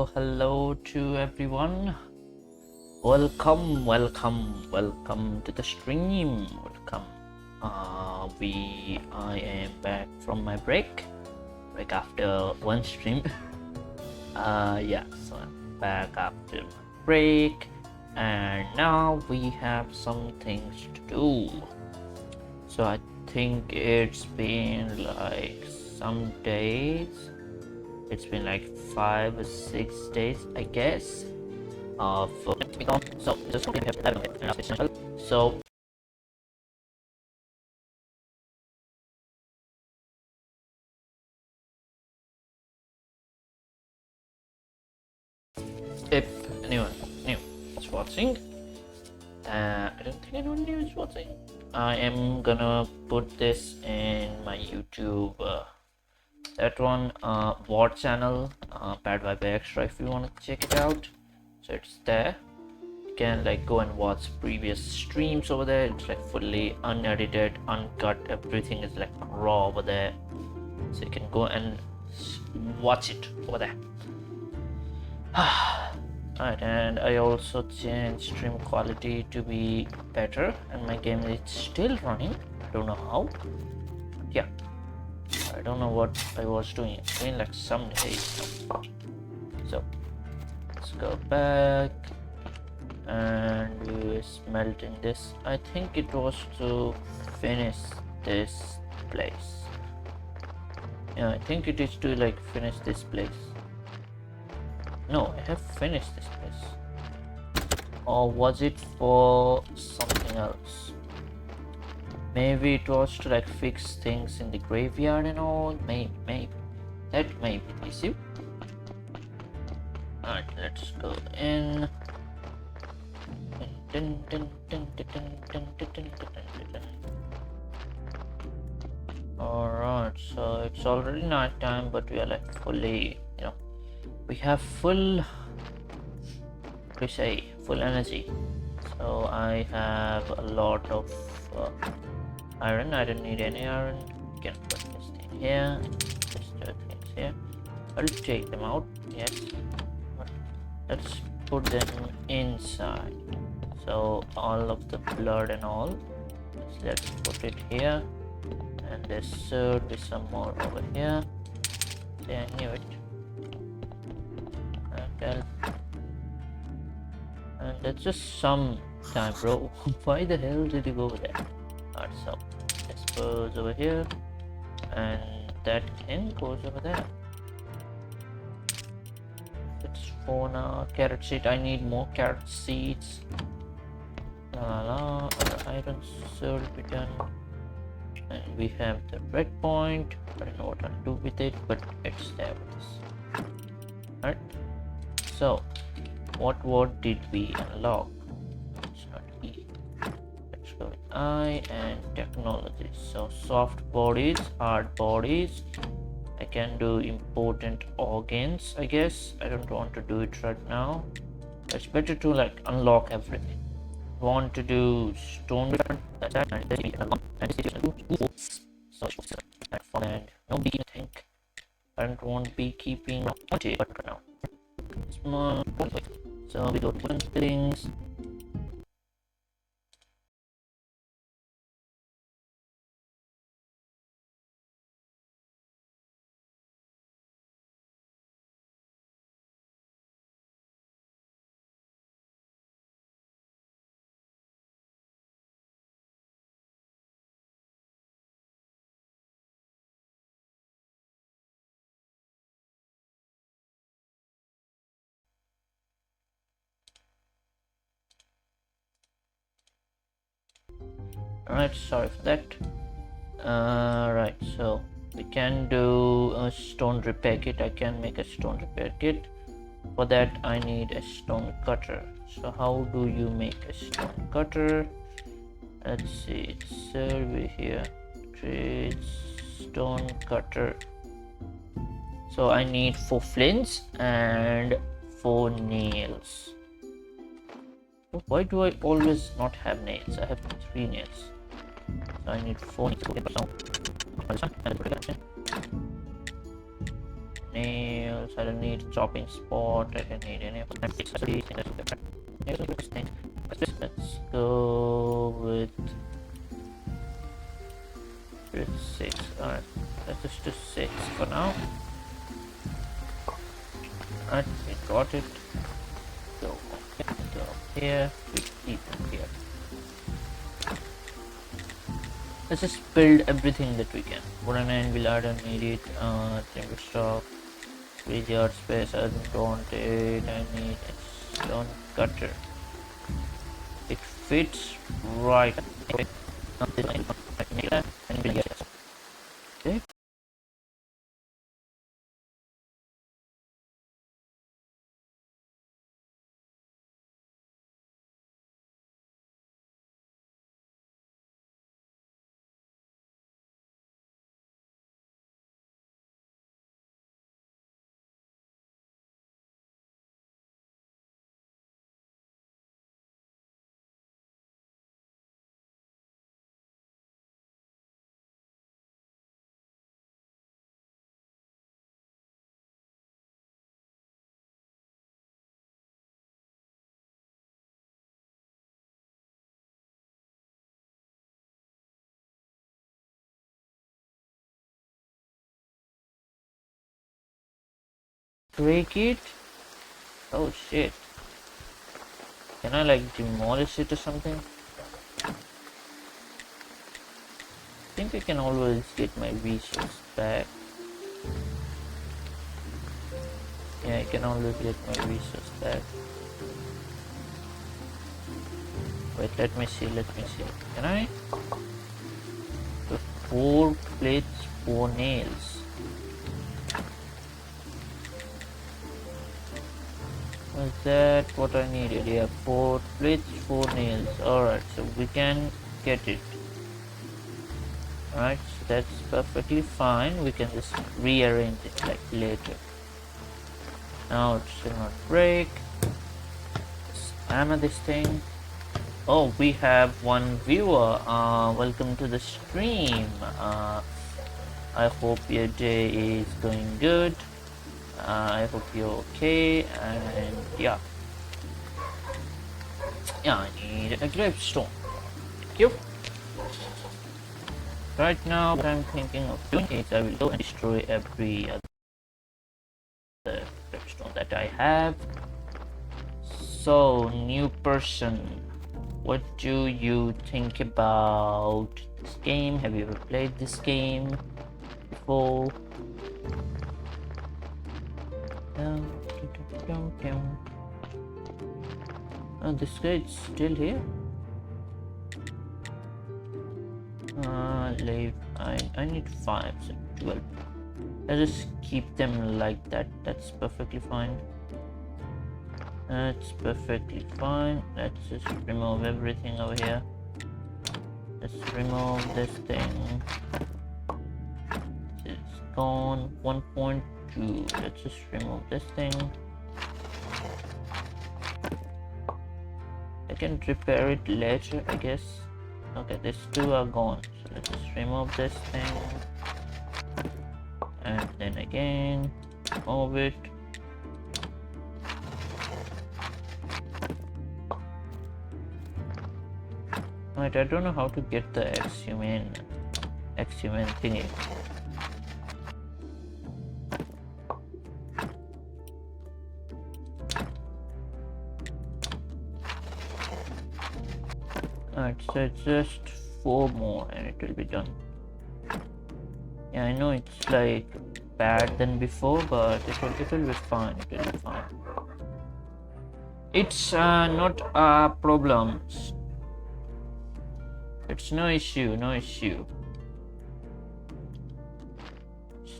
Hello to everyone. Welcome to the stream. Welcome. I am back from my break after one stream. Yeah, so I'm back after my break, and now we have some things to do. So I think it's been like some days. It's been like 5 or 6 days, I guess. So just we have to so if anyone new is watching, I don't think anyone new is watching. I am gonna put this in my YouTube that one VOD channel, Bad Vibe Extra, if you want to check it out. So it's there. You can like go and watch previous streams over there. It's like fully unedited, uncut. Everything is like raw over there. So you can go and watch it over there. Alright, and I also changed stream quality to be better, and my game is still running. I don't know how. Yeah, I don't know what I was doing. It's been like some days. So let's go back, and we're smelting this. I think it was to finish this place. Yeah, I think it is to like finish this place. No, I have finished this place. Or was it for something else? Maybe it was to like fix things in the graveyard and all. Maybe. That may be the issue. Alright, let's go in. Alright, so it's already night time, but we are like fully, we have full energy. So I have a lot of iron. I don't need any iron. You can put this thing here, this things here. I'll take them out, yes, but let's put them inside. So all of the blood and all, let's put it here, and there should be some more over here. Yeah, I knew it. And that's just some time, bro. Why the hell did you go over there? Alright, so this goes over here, and that can goes over there. It's for now. Carrot seed. I need more carrot seeds. Iron should be done. And we have the red point. I don't know what I'll do with it, but it's there with us. Alright. So, what word did we unlock? It's not E. Let's go with I and technology. So, soft bodies, hard bodies. I can do important organs, I guess. I don't want to do it right now. It's better to like unlock everything. Want to do stone and no beekeeping. I don't want beekeeping, but right now. Small, so we go to different things. Alright, sorry for that. Right, so we can do a stone repair kit. I can make a stone repair kit. For that I need a stone cutter. So how do you make a stone cutter? Let's see, it's over here. Trades, stone cutter. So I need 4 flints and 4 nails. Why do I always not have nails? I have 3 nails. So I need 4 nails. nails. I don't need chopping spot. I don't need any of them. Let's go with 6. Alright, let's just do 6 for now. Alright, we got it. Go here. We keep it here. Let's just build everything that we can. Wooden anvil, I don't need it. Timber stock, graveyard space, I don't want it. I need a stone cutter. It fits right. Okay. Break it. Oh shit. Can I like demolish it or something? I think I can always get my resource back. Yeah, I can always get my resource back. Wait, let me see. Can I? 4 plates, 4 nails. Was that what I needed? Yeah, 4 plates, 4 nails. Alright, so we can get it. Alright, so that's perfectly fine. We can just rearrange it like later. Now it should not break. Hammer this thing. Oh, we have one viewer. Welcome to the stream. I hope your day is going good. I hope you're okay, and yeah, I need a gravestone. Thank you. Right now, what I'm thinking of doing is I will go and destroy every other gravestone that I have. So, new person, what do you think about this game? Have you ever played this game before? Oh, this guy is still here. Leave. I need 5, so 12. Let's just keep them like that. That's perfectly fine. That's perfectly fine. Let's just remove everything over here. Let's remove this thing. It's gone. 1.2. Let's just remove this thing. I can repair it later, I guess. Okay, these 2 are gone. So let's just remove this thing. And then again, remove it. Right, I don't know how to get the exhuman thingy. Alright, so it's just 4 more and it will be done. Yeah, I know it's like bad than before, but it will be fine. It will be fine. It's not a problem. It's no issue. It's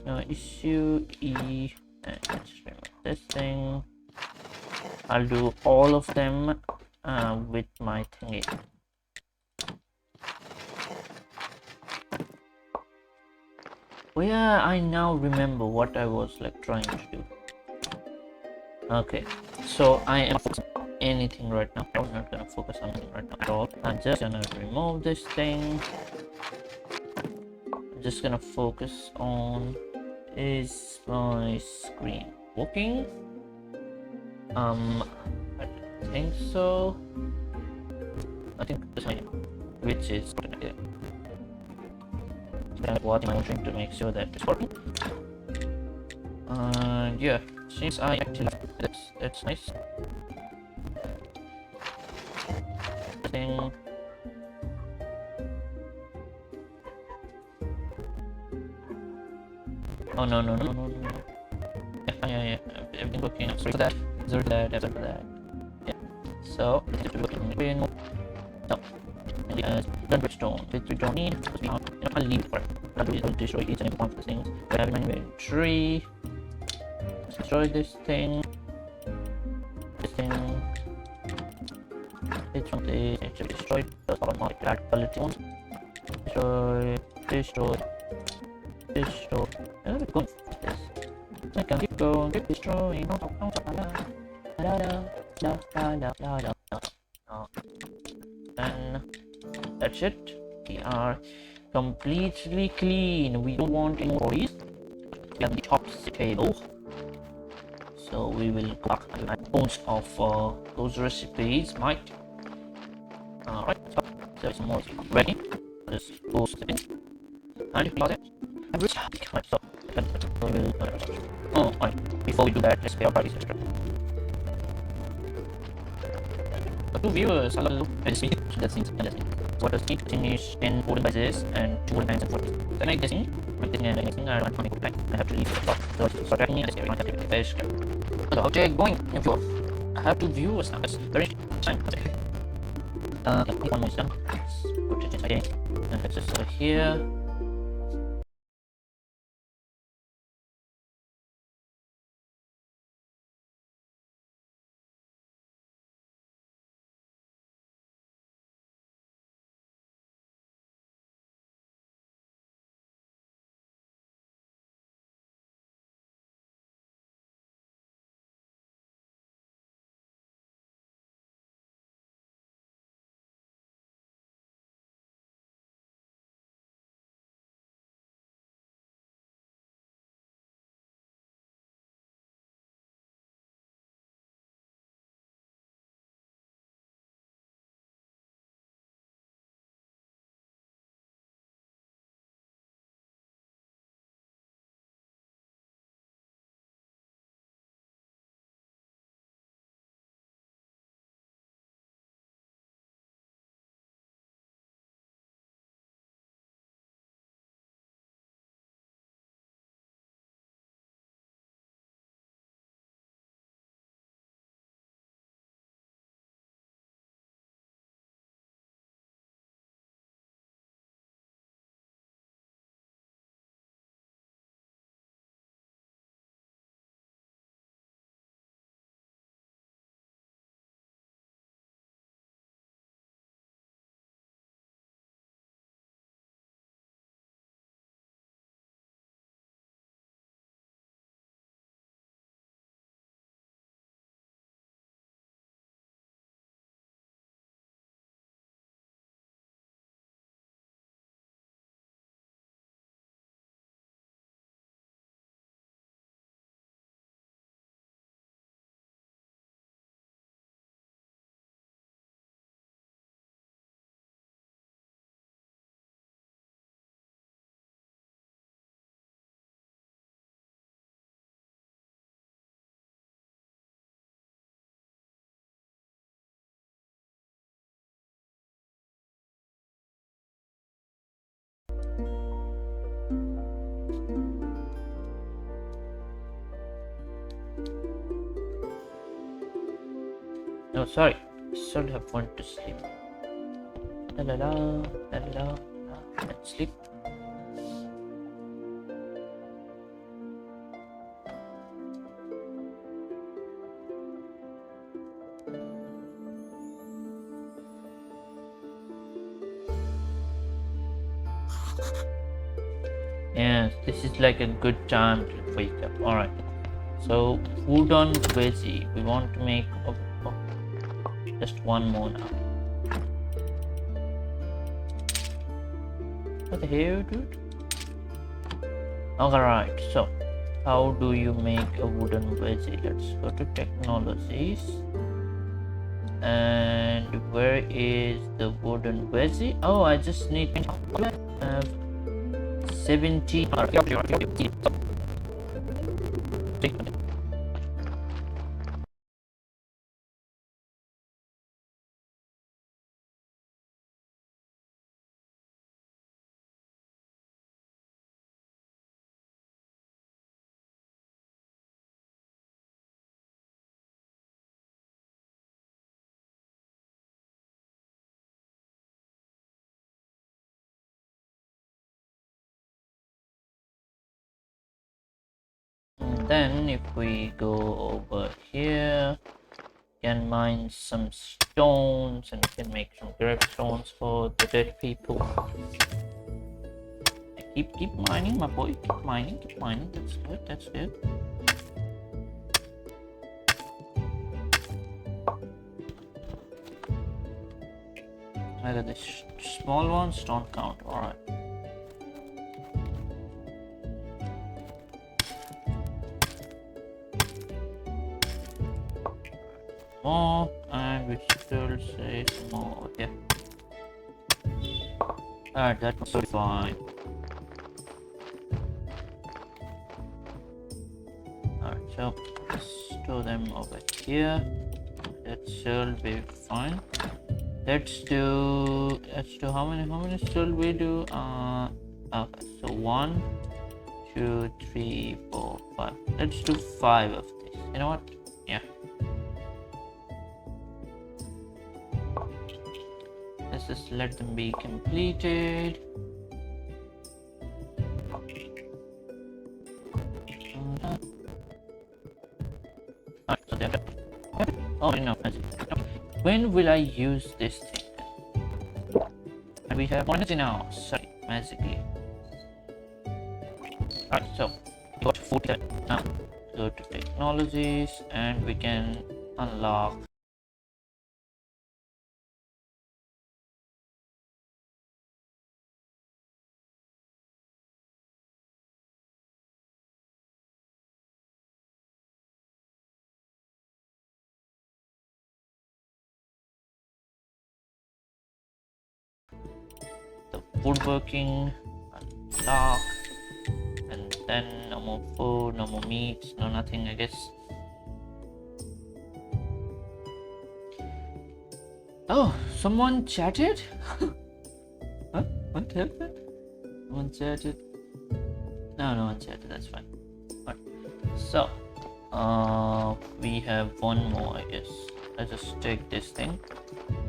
no issue. E, and let's remove this thing. I'll do all of them with my thingy. Oh yeah, I now remember what I was like trying to do. Okay, so I am focusing on anything right now. I'm not gonna focus on anything right now at all. I'm just gonna remove this thing. I'm just gonna focus on Is my screen working? I think so. I think this one, which is connected. So I'm watching my stream to make sure that it's working. And yeah, since I actually that's nice. I think. Oh no. Yeah. Everything working. Sorry for that. Sorry for that. Yeah. So let's just look in green. No. Done redstone. Which we don't need because we I'll leave it for it. I'll destroy each and every one of the things. We have an inventory. Let's destroy this thing. This thing. This one is actually destroyed. Those are not bad quality ones. Destroy. Where are we going with this? I can keep going, keep destroying. And that's it. We are completely clean. We don't want any more worries. We have the toxic table. So we will cook a bunch of those recipes, might. Alright, so there's some more ready. Let's go step in. And you got it. Right, so we will. Oh, right. Before we do that, let's pay our parties extra. Two viewers, hello. I just need that thing. What does each thing is 10 voted by this and 2 voted by and 40. Can I make this thing? Make this thing and anything. I don't want to make it. I have to leave the top. So start tracking me and I have to take the fish. So, okay, going. I have 2 viewers now. That's very time. Yeah, one more is done. Let's put it inside here. And let's just here. No, sorry. Still have one to sleep. Let's sleep. Yeah, this is like a good time to wake up. Alright. So, food on veggie. We want to make just one more now. What the hell, dude? Alright, so how do you make a wooden wedgie? Let's go to technologies. And where is the wooden wedgie? Oh, I just need to have 70. And then if we go over here, can mine some stones and we can make some gravestones for the dead people. Keep mining, my boy. Keep mining. That's good. That's good. I got the small ones don't count. All right. More, and we still say some more. Yeah. Alright, that was fine. Alright, so store them over here. That should be fine. Let's do how many should we do? Okay, so 1, 2, 3, 4, 5. Let's do 5 of these. You know what? Yeah. Let's just let them be completed. Alright, so they're done. Oh no, when will I use this thing? And we have one now. Sorry, magically. Alright, so we got 40 now. Go to technologies and we can unlock the woodworking, unlock, and then no more food, no more meats, no nothing, I guess. Oh, someone chatted? Huh? What happened? Someone chatted? No, no one chatted, that's fine. Alright, so we have one more, I guess. Let's just take this thing.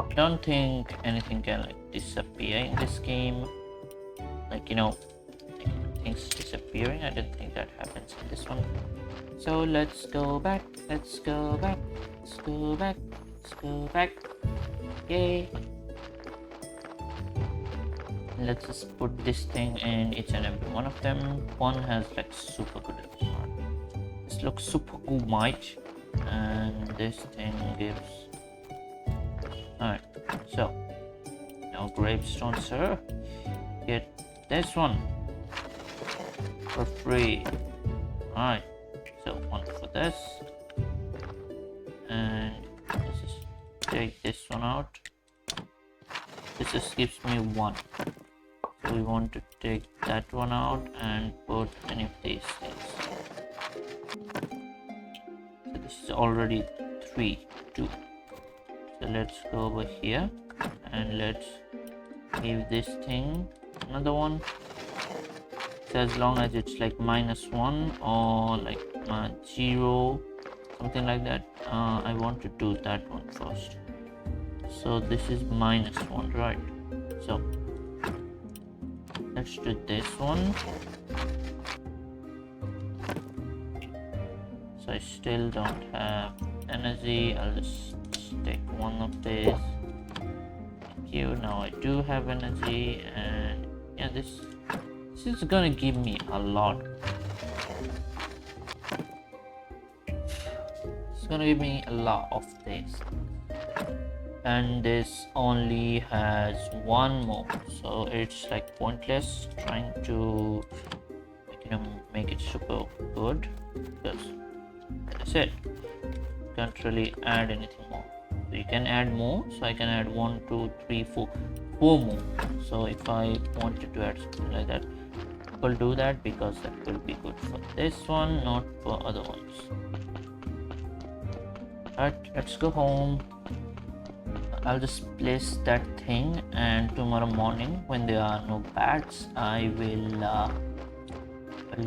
I don't think anything can like disappear in this game. Like, you know, like, things disappearing. I don't think that happens in this one. So let's go back. Let's go back. Let's go back. Let's go back. Yay. Let's just put this thing in each and every one of them. One has like super good art. This looks super cool, might, and this thing gives. Alright, so now gravestone, sir. Get this one for free. Alright, so one for this, and let's just take this one out. This just gives me one. So we want to take that one out and put any of these things. So this is already 3, 2. So let's go over here and let's give this thing another one. So as long as it's like -1 or like 0, something like that. I want to do that one first. So this is -1, right? So let's do this one. So I still don't have energy. I'll just take one of these. Thank you. Now I do have energy, and yeah, this is gonna give me a lot. It's gonna give me a lot of this. And this only has one more, so it's like pointless trying to make make it super good, because as I said, can't really add anything more. So you can add more, so I can add 1 2 3 4 4 more. So if I wanted to add something like that, we'll do that, because that will be good for this one, not for other ones. Alright, let's go home. I'll just place that thing, and tomorrow morning when there are no bats, I'll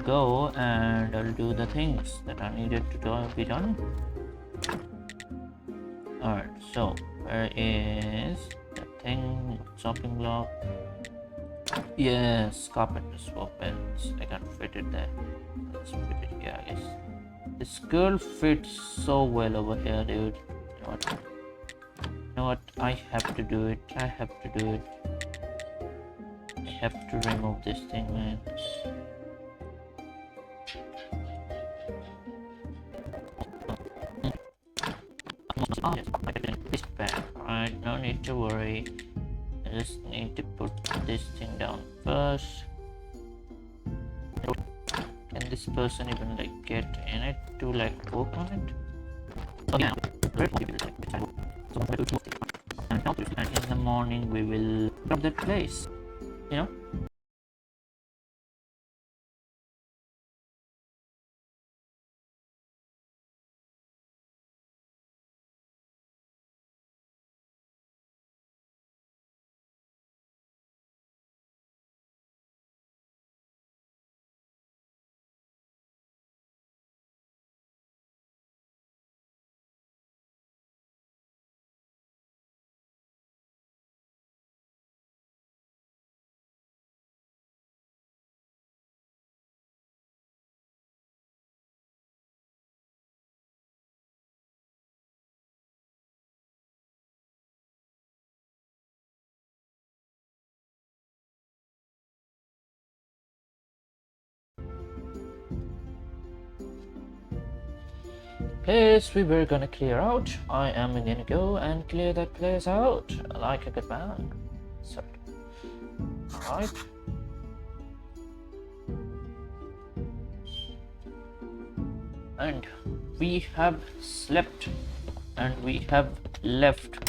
go and I'll do the things that are needed to be done. Alright, so where is the thing? Chopping block. Yes, carpenter's weapons. I can't fit it there. Let's fit it here, I guess. This girl fits so well over here, dude. You know what? You know what? I have to do it. I have to do it. I have to remove this thing, man. This back. Alright, no need to worry. I just need to put this thing down first. Can this person even like get in it to like work on it? Oh yeah, and in the morning we will drop that place, you know. Place we were gonna clear out. I am gonna go and clear that place out like a good man. So, alright. And we have slept, and we have left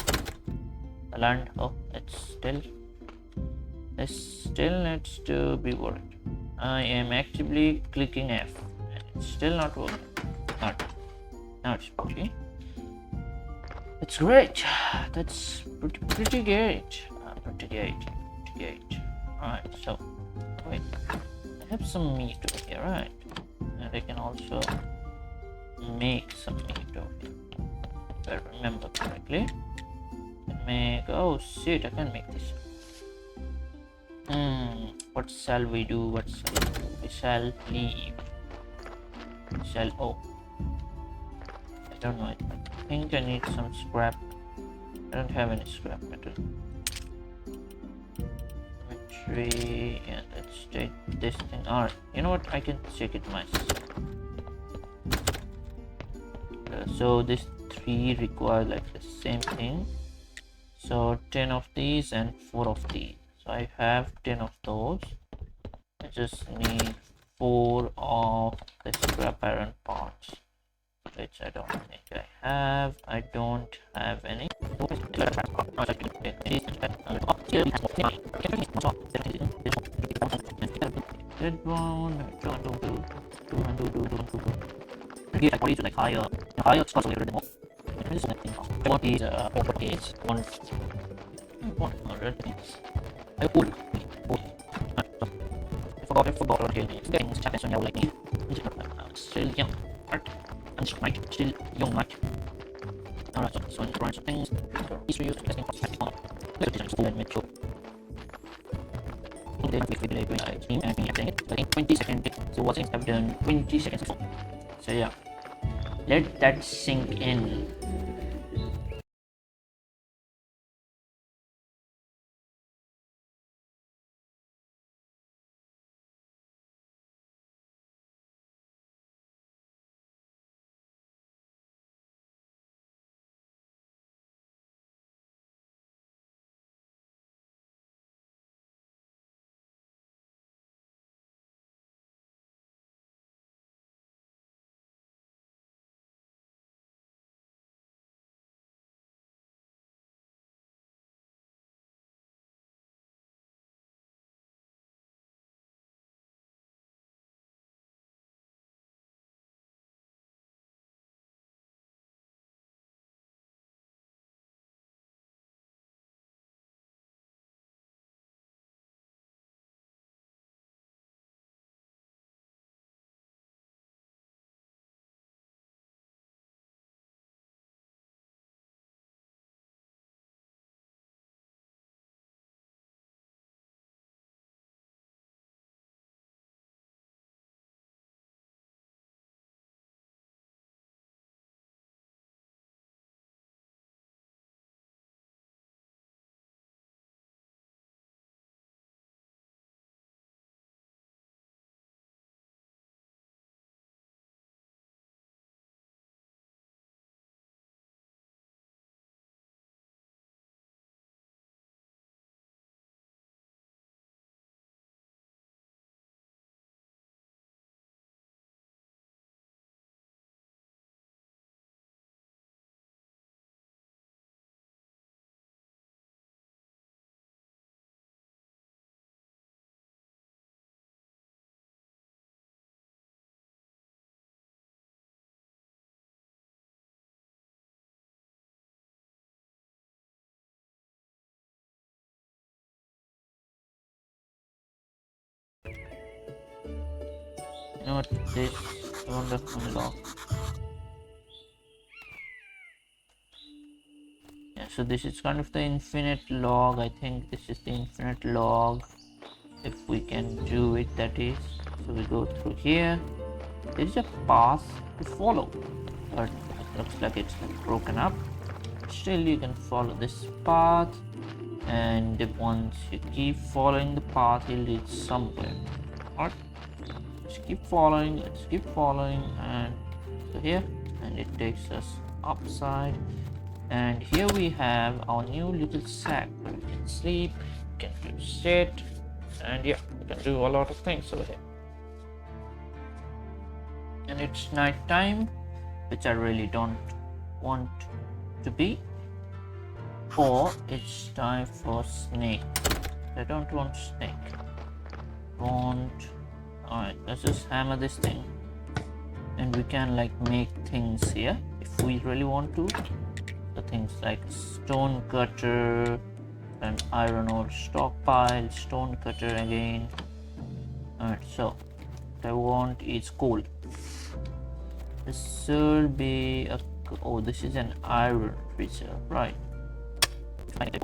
the land. Oh, it still needs to be worked. I am actively clicking F, and it's still not working. Not. Now it's pretty. It's great. That's pretty great. Pretty great. Alright, so wait. I have some meat over here, right? And I can also make some meat over here. If I remember correctly. Oh shit, I can make this. What shall we do? We shall leave. I don't know. I think I need some scrap. I don't have any scrap metal. Inventory, and let's take this thing. Alright, you know what? I can check it myself. So this 3 require like the same thing. So 10 of these and 4 of these. So I have 10 of those. I just need 4 of the scrap iron parts, which I don't think I have. I don't have any. Dead bone. Like what is like higher explosive later than more. What is gates? One other things. I forgot what it is. Getting happens when you're like me. Still young. Art. I'm still young, right? Alright, so I'm trying some things. History use testing for practical. Let's design school and make sure. Then we believe when I stream and I'm it. But in 20 seconds, so what things I've done 20 seconds before. So yeah. Let that sink in. Not this. I want to unlock. Yeah, so this is kind of the infinite log. I think this is the infinite log. If we can do it, that is. So we go through here. There is a path to follow, but it looks like it's broken up. Still, you can follow this path, and once you keep following the path, it leads somewhere. Alright, let's keep following. Let's keep following, and so here, and it takes us upside. And here we have our new little sack. We can sleep, we can do sit, and yeah, we can do a lot of things over here. And it's night time, which I really don't want to be. Or it's time for snake. I don't want snake. Alright, let's just hammer this thing. And we can like make things here if we really want to. So things like stone cutter and iron ore stockpile, stone cutter again. Alright, so what I want is coal. This will be a, oh, this is an iron reserve, right? Let's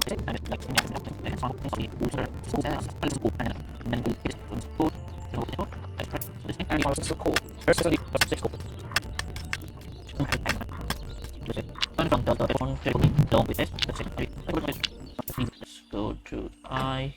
go to I.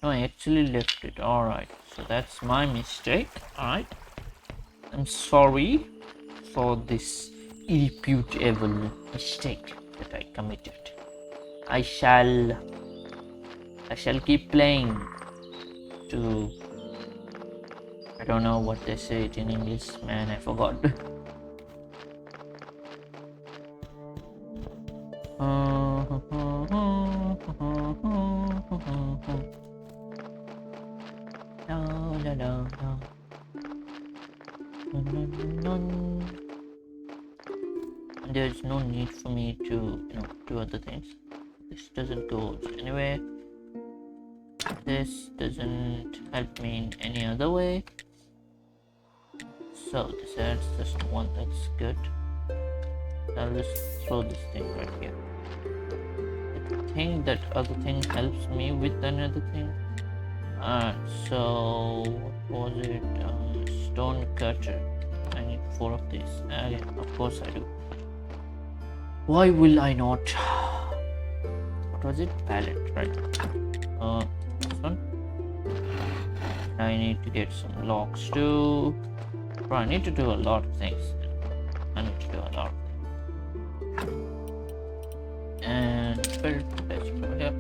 No, I actually left it. Alright, so that's my mistake. Alright, I'm sorry for this irreputable mistake that I committed. I shall keep playing to, I don't know what they say it in English, man, I forgot. There's no need for me to, do other things. This doesn't go anywhere. This doesn't help me in any other way. So this adds just one, that's good. I'll just throw this thing right here. I think that other thing helps me with another thing. So what was it? Stone cutter. I need 4 of these. Yeah, of course I do. Why will I not? What was it? Pallet, right? This one. I need to get some logs too. Bro, I need to do a lot of things. I need to do a lot of things. And let's go here.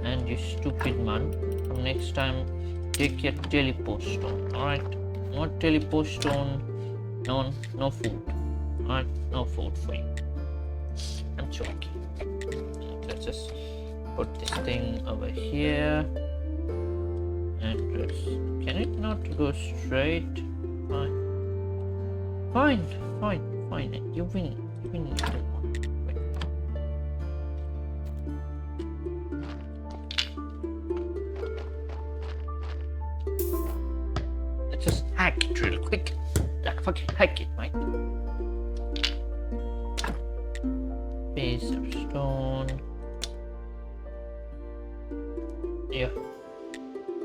And you stupid man. From next time, take your teleport stone. Alright? Not teleport stone. No food. Alright? No food for you. I'm joking. Let's just put this thing over here. And can it not go straight? Fine. You win. Wait. Let's just hack it real quick. Like fucking hack it, mate. Piece of stone. Yeah.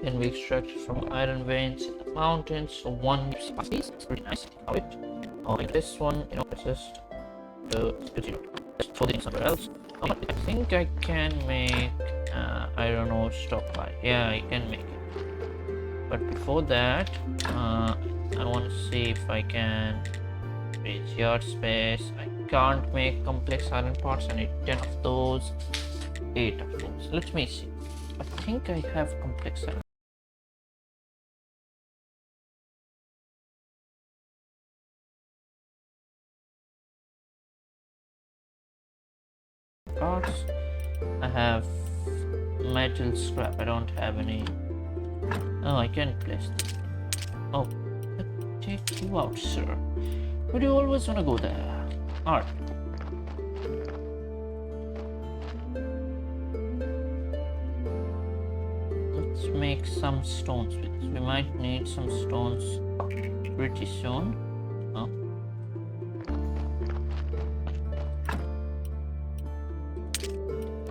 Can be extracted from iron veins in the mountains. So one piece. It's pretty nice. How it. Oh, like this one, you know, it's just just throw it somewhere else. Oh, I think I can make iron ore stockpile. Yeah, I can make it. But before that, I want to see if I can reach yard space. I can't make complex iron parts. I need 10 of those, 8 of those. Let me see. I think I have complex iron parts. I have metal scrap. I don't have any. Oh, I can place this. Oh, take you out, sir. But you always want to go there. Alright. Let's make some stones with this. We might need some stones pretty soon. Oh.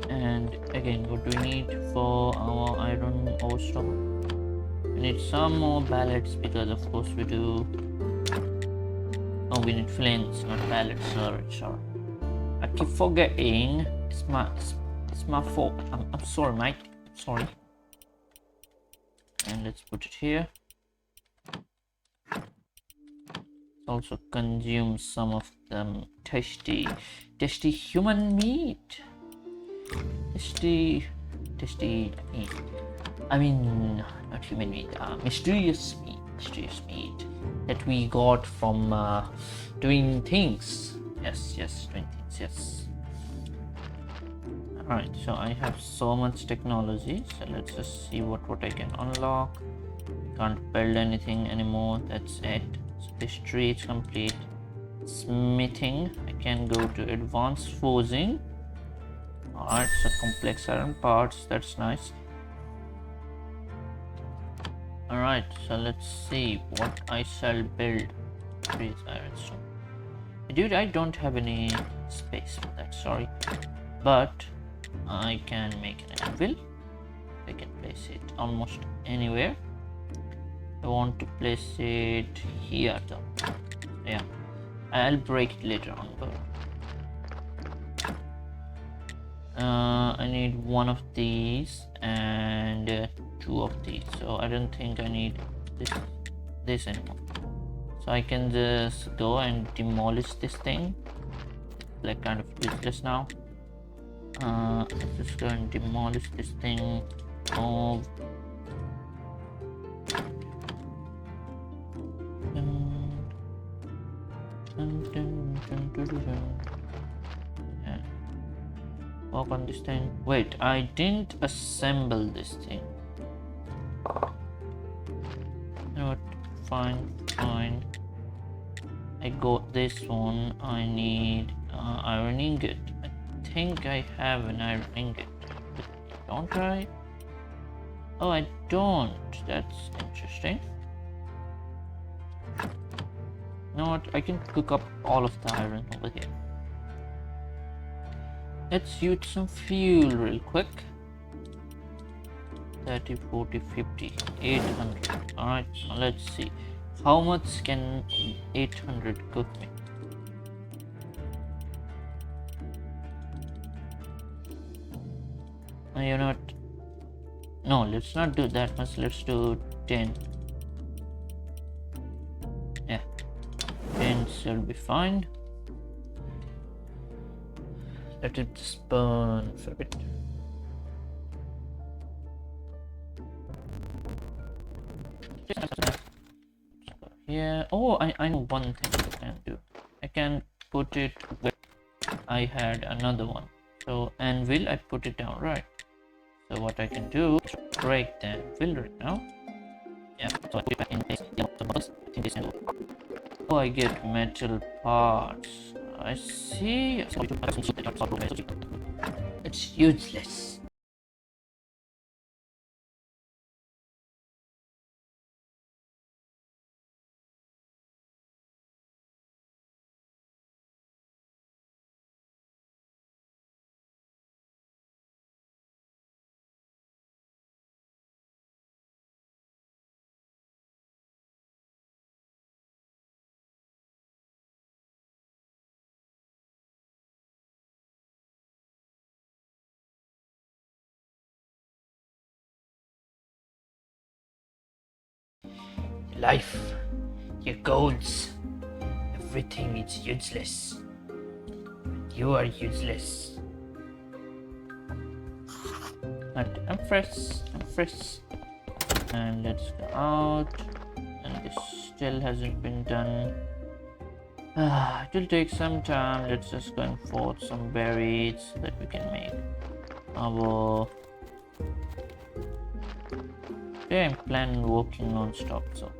And again, what do we need for our iron ore stock? We need some more pallets because of course we do. Oh, we need flints, not pallets. Sorry. I keep forgetting. It's my fault. I'm sorry, mate. I'm sorry. And let's put it here. Also consume some of them tasty human meat. Tasty meat. I mean, not human meat. Mysterious meat that we got from doing things. Yes, doing things. Yes. Alright, so I have so much technology. So let's just see what I can unlock. Can't build anything anymore. That's it. So this tree is complete. Smithing. I can go to advanced forging. Alright, so complex iron parts. That's nice. Alright, so let's see what I shall build. Trees, iron stone. Dude, I don't have any space for that, sorry. But I can make an anvil. I can place it almost anywhere. I want to place it here though. Yeah, I'll break it later on, but I need one of these and 2 of these, so I don't think I need this anymore. So I can just go and demolish this thing. Like kind of useless now. Let's just go and demolish this thing. Oh. Yeah. Walk on this thing. Wait, I didn't assemble this thing. You know what? Fine. I got this one. I need iron ingot. I think I have an iron ingot. Don't I? Oh, I don't. That's interesting. You know what? I can cook up all of the iron over here. Let's use some fuel real quick. 30, 40, 50, 800. Alright, so let's see. How much can 800 cook me? You know what? No, let's not do that much. Let's do 10. Yeah, 10 should be fine. Let it just burn for a bit. Yeah. Oh, I know one thing I can do. I can put it where I had another one. So anvil, I put it down right. So what I can do is break the anvil right now. Yeah. So I put it back in place. Yeah. So I think this anvil. Oh, I get metal parts. I see. It's useless. life, your goals, everything is useless. You are useless. But I'm fresh. And let's go out. And this still hasn't been done. It will take some time. Let's just go and forge some berries so that we can make our... Yeah, I'm planning working non-stop, so...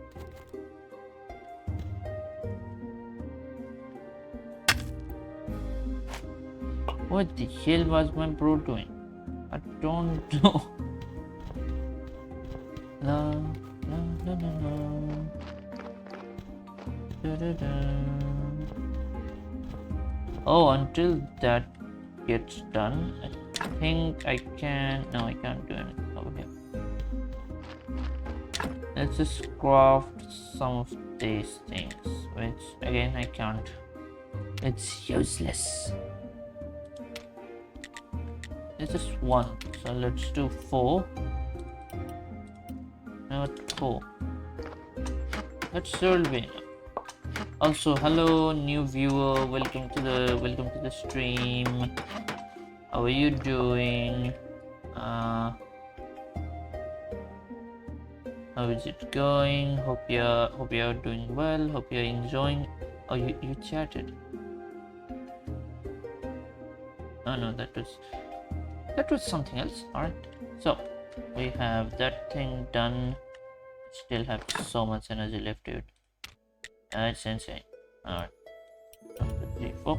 What the hell was my bro doing? I don't know. La, la, la, la, la. Da, da, da. Oh, until that gets done, I think I can... No, I can't do anything over here. Let's just craft some of these things, which again I can't. It's useless. It's just one, so let's do 4. Not 4. That's still be enough. Also, hello new viewer, welcome to the stream. How are you doing? How is it going? Hope you're doing well. Hope you're enjoying. Oh, you chatted. Oh no, that was something else. All right, so we have that thing done. Still have so much energy left, dude. It's insane. All right, 1, 2, 3, 4.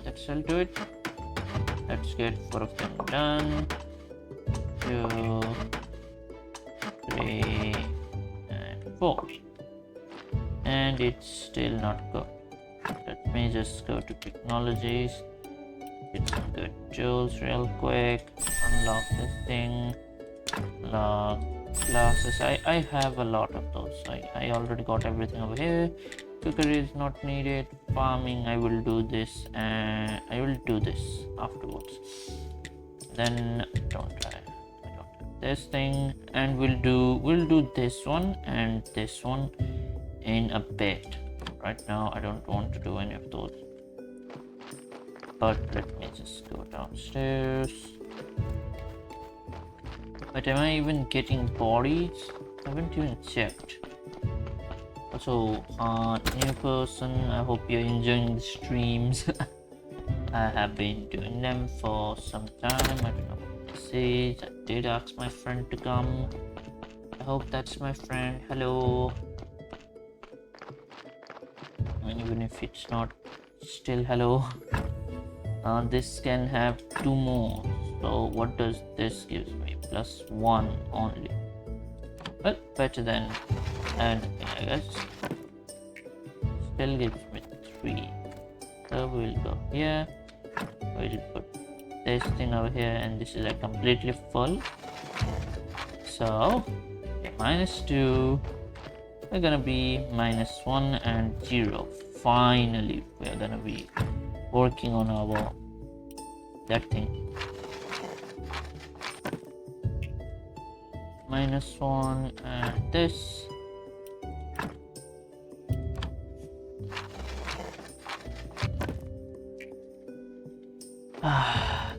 That shall do it. Let's get 4 of them done. 2, 3, and 4. And it's still not good. Let me just go to technologies. Get some good jewels real quick. Unlock this thing. Unlock glasses. I have a lot of those. I already got everything over here. Cookery is not needed. Farming, I will do this, and I will do this afterwards. Then I don't have this thing, and we'll do this one and this one in a bit. Right now I don't want to do any of those, but let me just go downstairs. But am I even getting bodies? I haven't even checked. Also, new person, I hope you're enjoying the streams. I have been doing them for some time. I don't know what this is. I did ask my friend to come. I hope that's my friend. Hello. I mean, even if it's not, still hello. This can have 2 more. So what does this give me? +1 only. Well, better than anything, I guess. Still gives me 3. So we'll go here. We'll put this thing over here, and this is like completely full. So -2. We're gonna be -1 and 0. Finally, we're gonna be working on our that thing. -1 and this.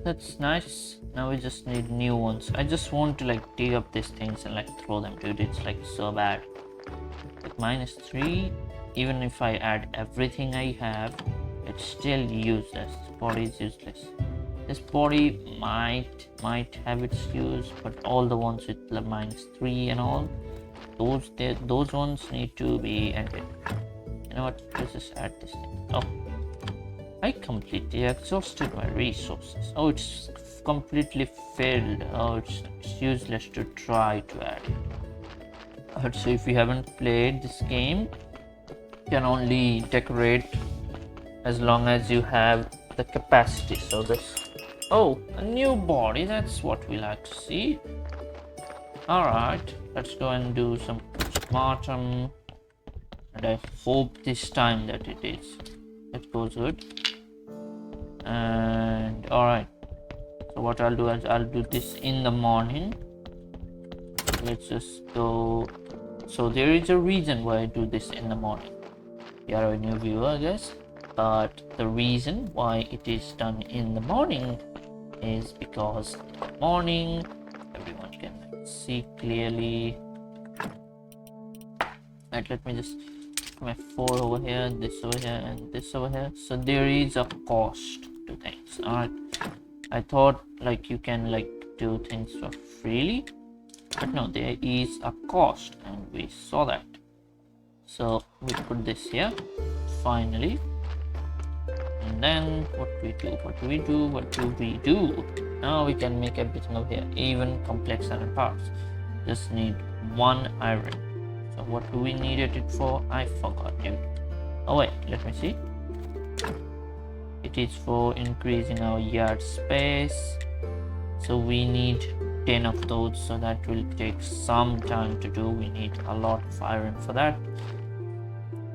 That's nice. Now we just need new ones. I just want to like dig up these things and like throw them, dude. It's like so bad. Like -3, even if I add everything I have, it's still useless. This body is useless. This body might have its use, but all the ones with the -3 and all, those ones need to be ended. You know what? Let's just add this thing. Oh, I completely exhausted my resources. Oh, it's completely failed. Oh, it's useless to try to add it. So if you haven't played this game, you can only decorate as long as you have the capacity. So this... Oh, a new body. That's what we like to see. Alright, let's go and do some postmortem. And I hope this time that it goes good. And alright, so what I'll do is I'll do this in the morning. Let's just go So there is a reason why I do this in the morning. You are a new viewer, I guess, but the reason why it is done in the morning is because in the morning everyone can see clearly. Right, let me just put my 4 over here, this over here, and this over here. So there is a cost to things. Alright, I thought like you can like do things for freely, but no, there is a cost, and we saw that. So we put this here finally, and then what do we do? Now we can make everything over here, even complex iron parts. Just need 1 iron. So what do we needed it for? I forgot, dude. Oh wait, let me see. It is for increasing our yard space. So we need 10 of those, so that will take some time to do. We need a lot of iron for that.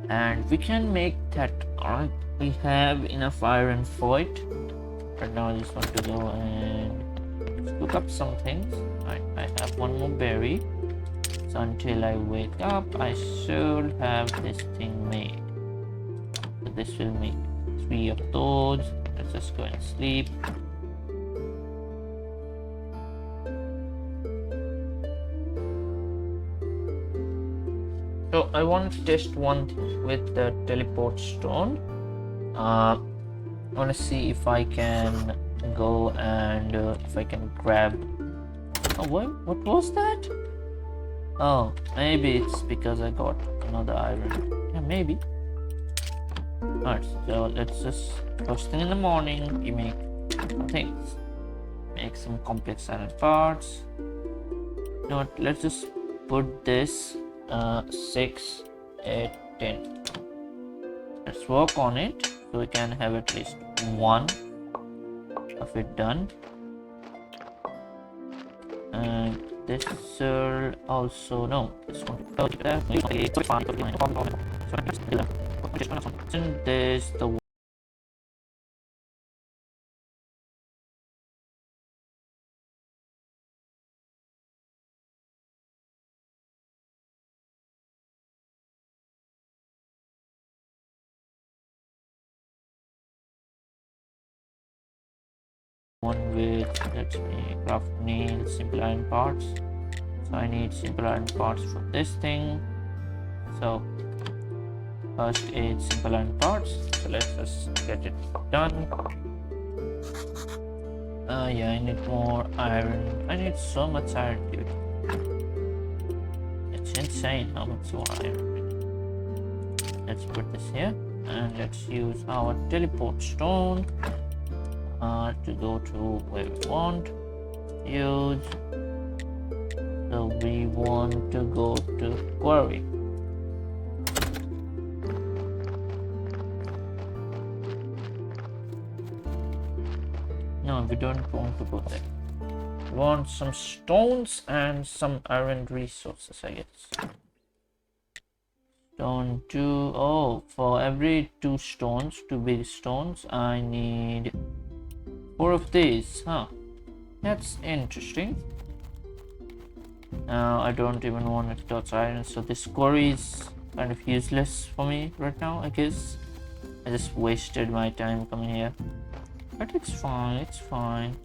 And we can make that. Alright, we have enough iron for it. Right now I just want to go and look up some things. Alright, I have 1 more berry. So until I wake up, I should have this thing made. So this will make 3 of those. Let's just go and sleep. So I want to test one thing with the teleport stone. I want to see if I can go and if I can grab. Oh, what was that? Oh, maybe it's because I got another iron. Yeah, maybe. Alright, so let's just first thing in the morning you make some things. Make some complex iron parts. You know what? Let's just put this 6, 8, 10. Let's work on it so we can have at least 1 of it done. And this will also this one. There's the one with, let me craft nails, simple iron parts. So I need simple iron parts for this thing. So first is simple iron parts. So let's just get it done. Yeah, I need more iron. I need so much iron, dude. It's insane how much more iron. Let's put this here and let's use our teleport stone to go to where we want. Use. So we want to go to quarry. No, we don't want to go there. We want some stones and some iron resources, I guess. Stone 2. Oh, for every 2 stones, 2 big stones, I need 4 of these. Huh. That's interesting. Now I don't even want to touch iron, so this quarry is kind of useless for me right now, I guess. I just wasted my time coming here. But it's fine, it's fine.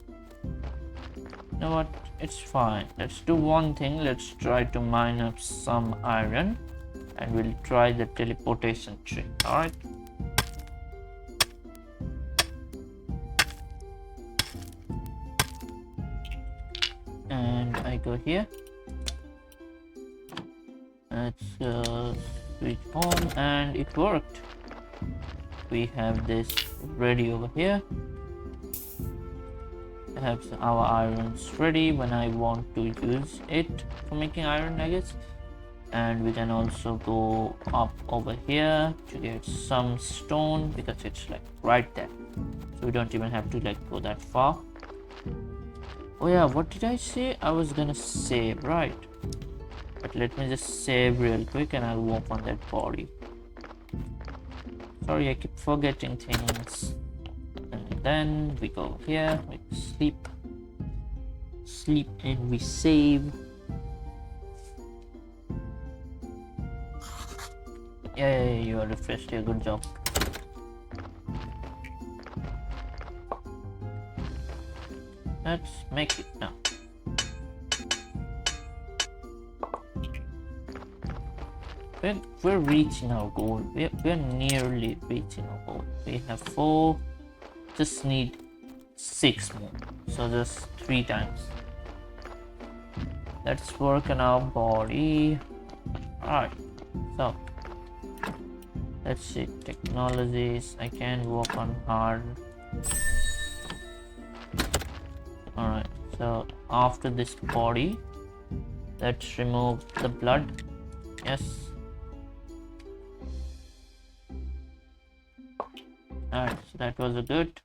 You know what? It's fine. Let's do one thing. Let's try to mine up some iron. And we'll try the teleportation trick, alright? And I go here. Let's switch home, and it worked. We have this ready over here. I have our irons ready when I want to use it for making iron, I guess. And we can also go up over here to get some stone because it's like right there, so we don't even have to like go that far. Oh yeah, what did I say? I was gonna save, right? But let me just save real quick and I'll work on that body. Sorry, I keep forgetting things. And then we go here, we sleep and we save. Yeah, you are refreshed here. Good job. Let's make it now. We're reaching our goal. We're nearly reaching our goal. We have 4. Just need 6 more. So just 3 times. Let's work on our body. Alright. So let's see. Technologies. I can work on hard. Alright. So after this body, let's remove the blood. Yes. Alright, so that was a good.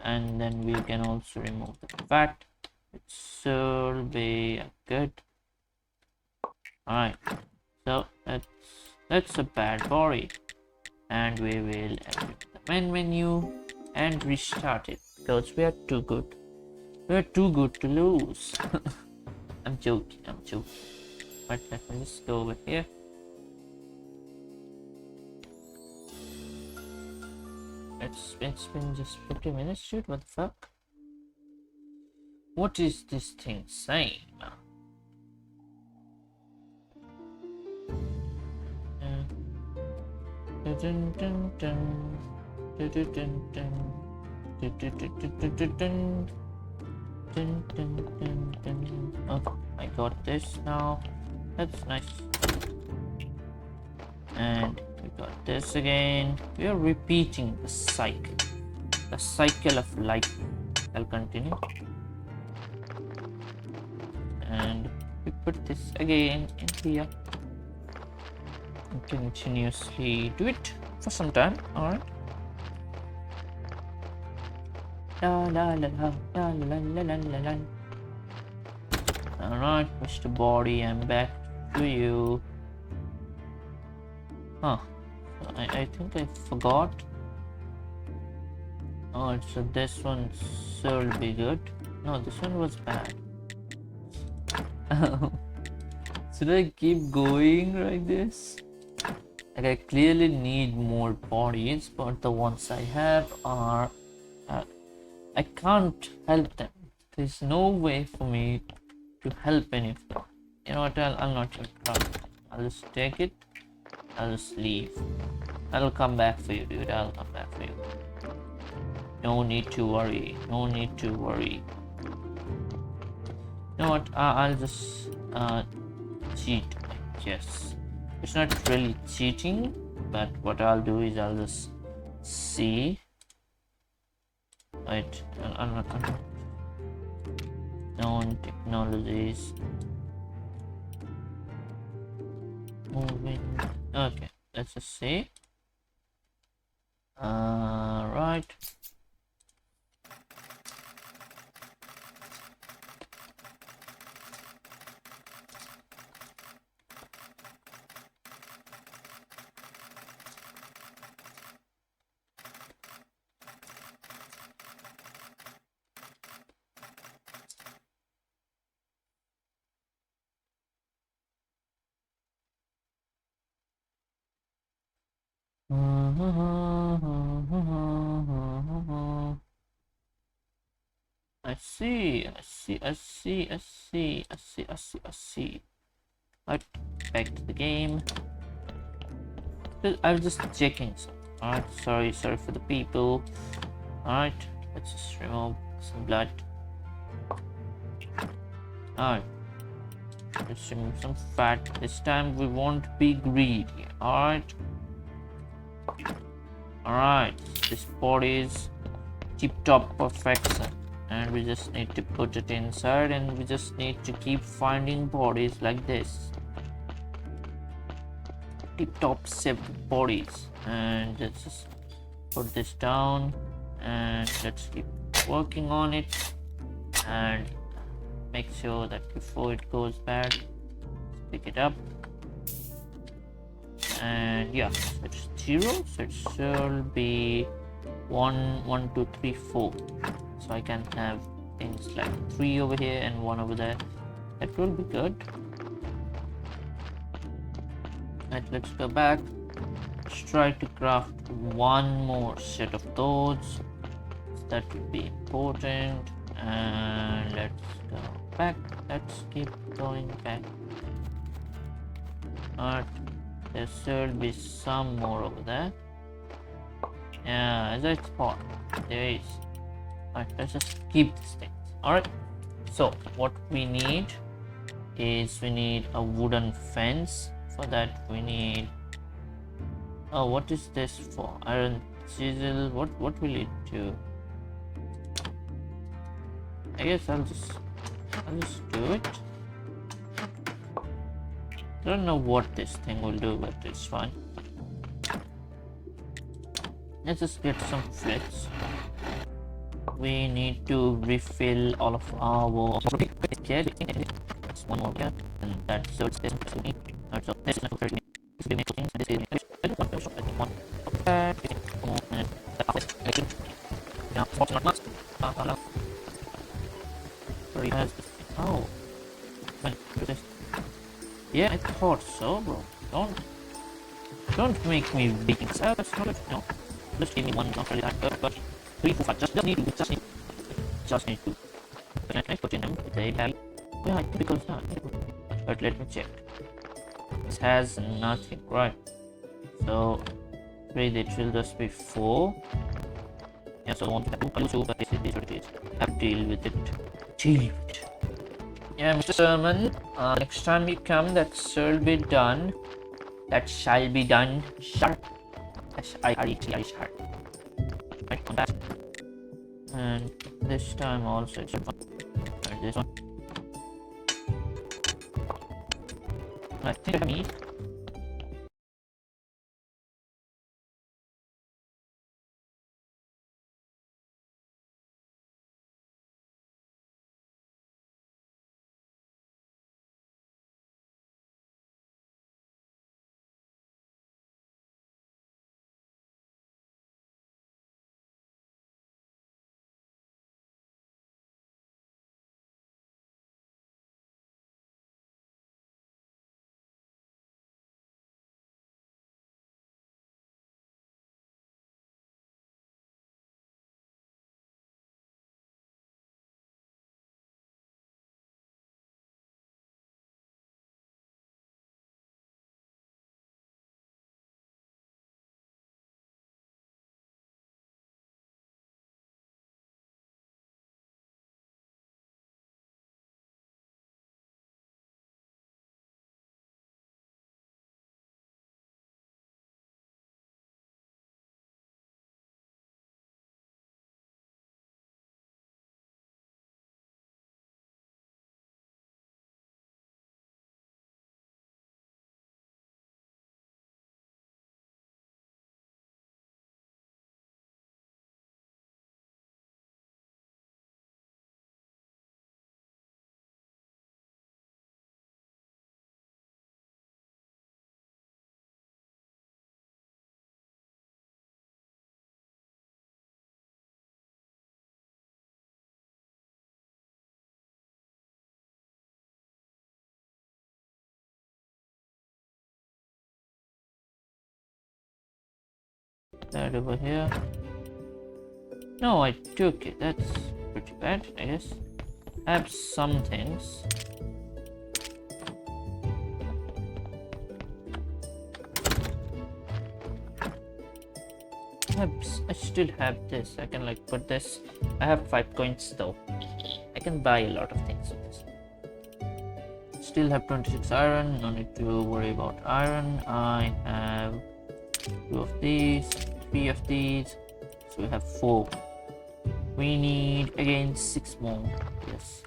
And then we can also remove the fat. It should be good. Alright, so that's a bad body. And we will exit the main menu and restart it because we are too good. We are too good to lose. I'm joking. But let me just go over here. It's been just 50 minutes, dude. What the fuck? What is this thing saying? Oh, I got this now. That's nice. And we got this again. We are repeating the cycle of life. I'll continue. And we put this again in here and continuously do it for some time. Alright. La la la la la la la la la la. Alright, Mr. Body, I'm back to you. Huh. I think I forgot. Oh, so this one should be good. No, this one was bad. Should I keep going like this? Like, I clearly need more bodies, but the ones I have are... I can't help them. There's no way for me to help any of them. You know what, I'll not even try. I'll just take it. I'll just leave. I'll come back for you, dude. I'll come back for you. No need to worry. No need to worry. You know what? I'll just cheat. Yes. It's not really cheating, but what I'll do is I'll just see. Wait. I'm not. Known technologies. Moving. Okay, let's just see. Right. I see. Right, back to the game. I was just checking some. Alright, sorry for the people. Alright, let's just remove some blood. Alright, let's remove some fat. This time we won't be greedy. Alright. Alright, this body is tip-top perfection. And we just need to put it inside, and we just need to keep finding bodies like this. Tip-top shape bodies. And let's just put this down, and let's keep working on it, and make sure that before it goes bad, pick it up. And yeah, so it's 0, so it should be 1, 1, 2, 3, 4. So I can have things like 3 over here and 1 over there. That will be good. Right, let's go back. Let's try to craft one more set of those. That would be important. And let's go back. Let's keep going back. Alright, there should be some more over there. Yeah, as I thought, there is. Alright, let's just keep this thing. Alright, so what we need is we need a wooden fence. For that we need, oh, what is this for? Iron chisel. What will it do? I guess I'll just do it. I don't know what this thing will do, but it's fine. Let's just get some flits. We need to refill all of our That's one more gap, and that's so it's this to me. Alright, so this is not 30 minutes. This is giving me things, and this is giving me one. And that's it. Now, sports not much. Where he has this. Oh, when this. Yeah, I thought so, bro. Don't make me big things. That's not it. No, just give me one. Not really that good, but 3, 4, 5. Just need to. Can I put in them? Yeah, I think because that. But let me check. This has nothing, right? So, read it will just be 4. Yeah, so I want to do, but this is what it is. Have to deal with it. Yeah, Mr. Sermon, next time you come, that shall be done. That shall be done. Sharp. Sharp. Right on that. And this time also it's fun. Right, this one. I think I have meat. That over here. No, I took it. That's pretty bad, I guess. I have some things. I still have this. I can like put this. I have 5 coins though. I can buy a lot of things with this. Still have 26 iron. No need to worry about iron. I have 2 of these, 3 of these. So we have 4. We need again 6 more. Yes.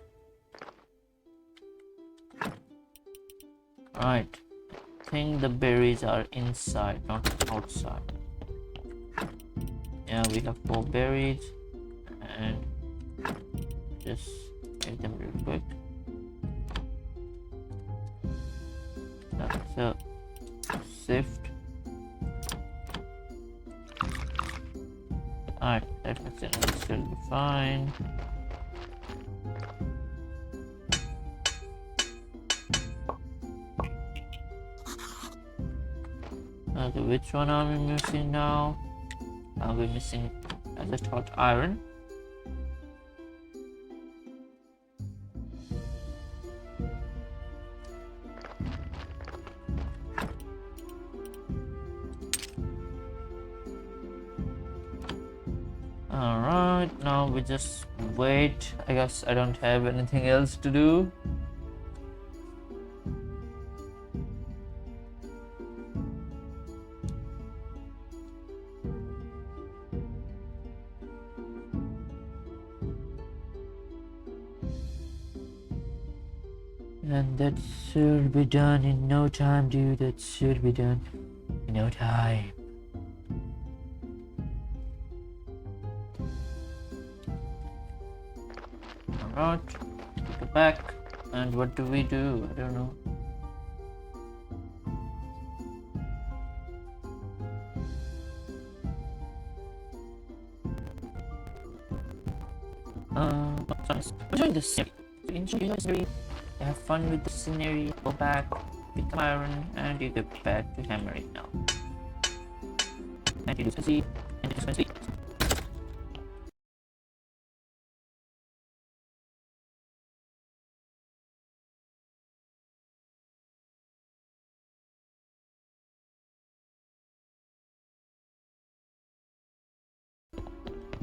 Alright. I think the berries are inside, not outside. Yeah, we have 4 berries. And just get them real quick. That's a sift. Alright, that will still be fine. Okay, which one are we missing now? Are we missing, as I thought, iron? Alright, now we just wait. I guess I don't have anything else to do. And that should be done in no time, dude. That should be done in no time. Alright, go back. And what do we do? I don't know. Enjoy the scenery. Enjoy the scenery. Have fun with the scenery. Go back, pick up iron, and you get back to hammering now. And you do succeed, and you do succeed.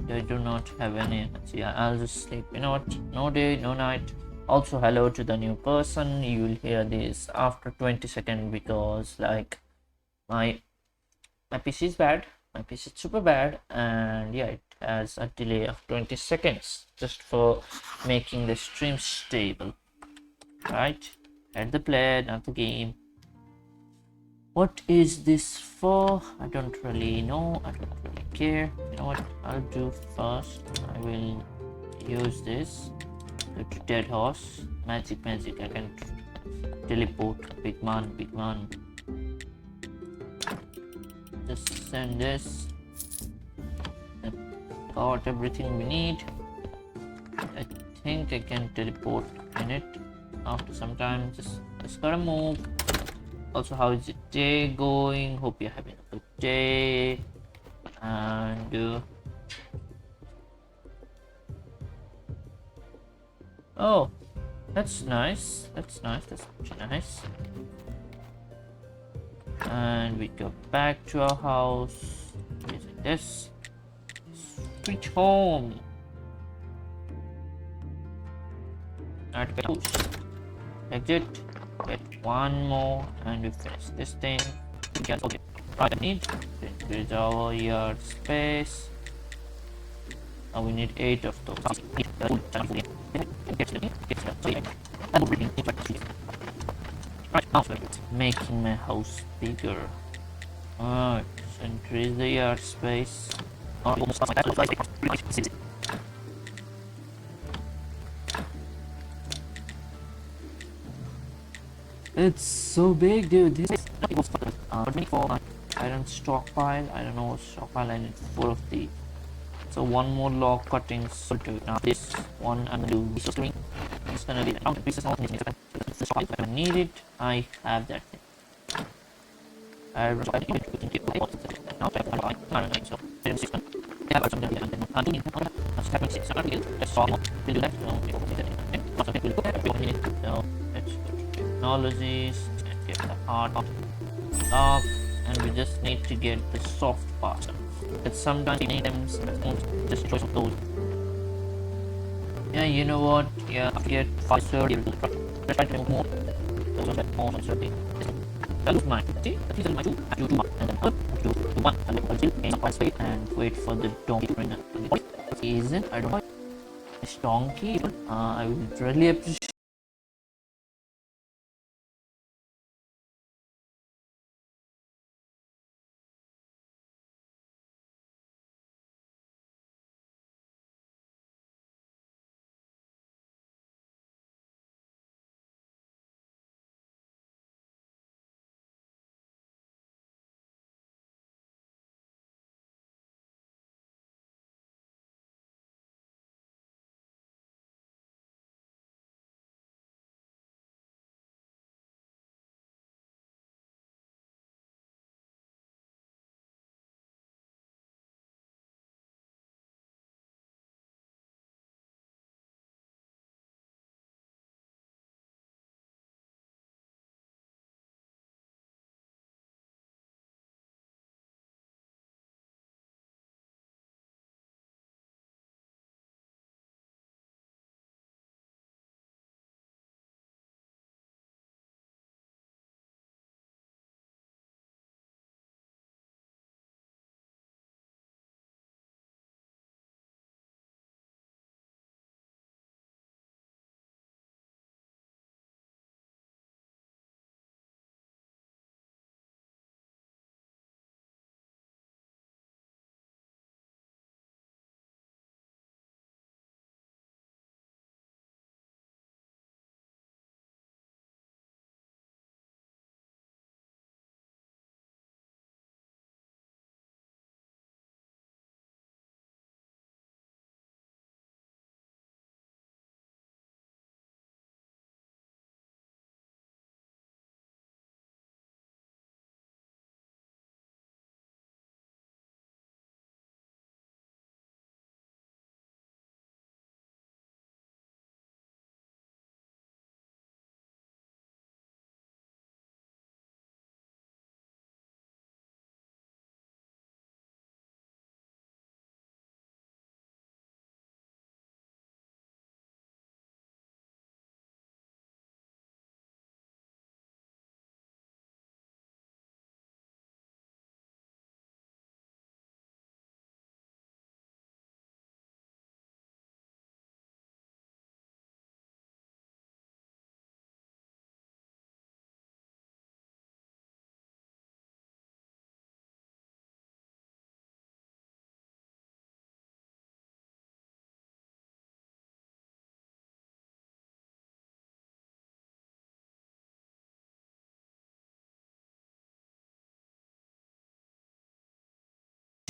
I do not have any energy. I'll just sleep. You know what? No day, no night. Also, hello to the new person. You will hear this after 20 seconds because, like, my PC is bad. My PC is super bad, and yeah, it has a delay of 20 seconds just for making the stream stable. Right? At the play, not the game. What is this for? I don't really know. I don't really care. You know what I'll do first? I will use this. Go to dead horse. Magic. I can teleport. Big man. Just send this. Got everything we need. I think I can teleport in it. After some time, just gotta move. Also, how is your day going? Hope you're having a good day. And oh, that's nice. That's pretty nice. And we go back to our house using this. Switch home. Exit. Get one more, and we finish this thing. Okay, right, I need to increase our yard space. Now we need 8 of those. Right, now making my house bigger. Alright, so increase the yard space. It's so big, dude. This is for my iron stockpile. I don't know what stockpile. I need 4 of these. So one more log cutting. So to now this one I'm gonna do resourcing. It's gonna be around pieces. If I need it, I have that thing. I don't know. Now I don't know. So I'm something I'm doing. I'm having 6 articles. Let's solve. We'll do that. So let's technologies and get the hard lock, and we just need to get the soft part. But sometimes we need them, just choice of those. Yeah, you know what? Yeah, I get 530. Let's try to move more. That's more 30. That was mine. See, that is my 2. I do 2 and then up to 1. And then I'll chill and wait for the donkey to bring it. Isn't I don't know. This donkey. I would really appreciate.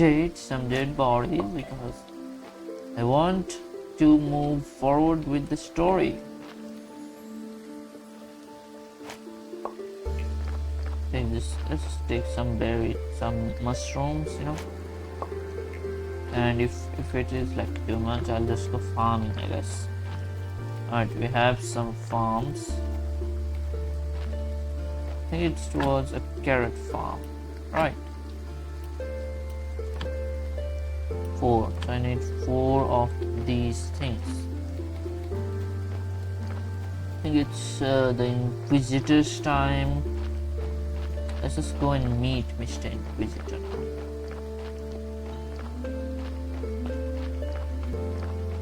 some dead bodies because I want to move forward with the story. Let's take some berries, some mushrooms, and if it is like too much, I'll just go farming, I guess. Alright, we have some farms. I think it's towards a carrot farm. Right. 4. So I need 4 of these things. I think it's the Inquisitor's time. Let's just go and meet Mr. Inquisitor now.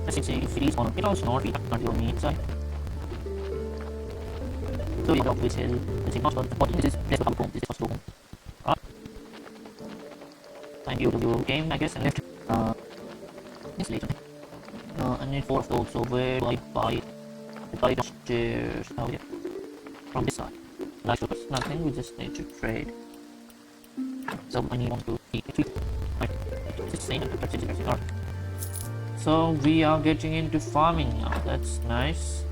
Let's see if it is on. It also not be not your needs. So we don't whistle. Let's see, not for the body. This is place of home. This is for home. Thank you to your game, I guess, and left. This later. I need 4 of those. So where do I buy? I buy the stairs. Oh yeah, from this side. Like nothing. We just need to trade. So I need 1, 2, 3, 3. Right. It's the same. Alright. So we are getting into farming now. That's nice.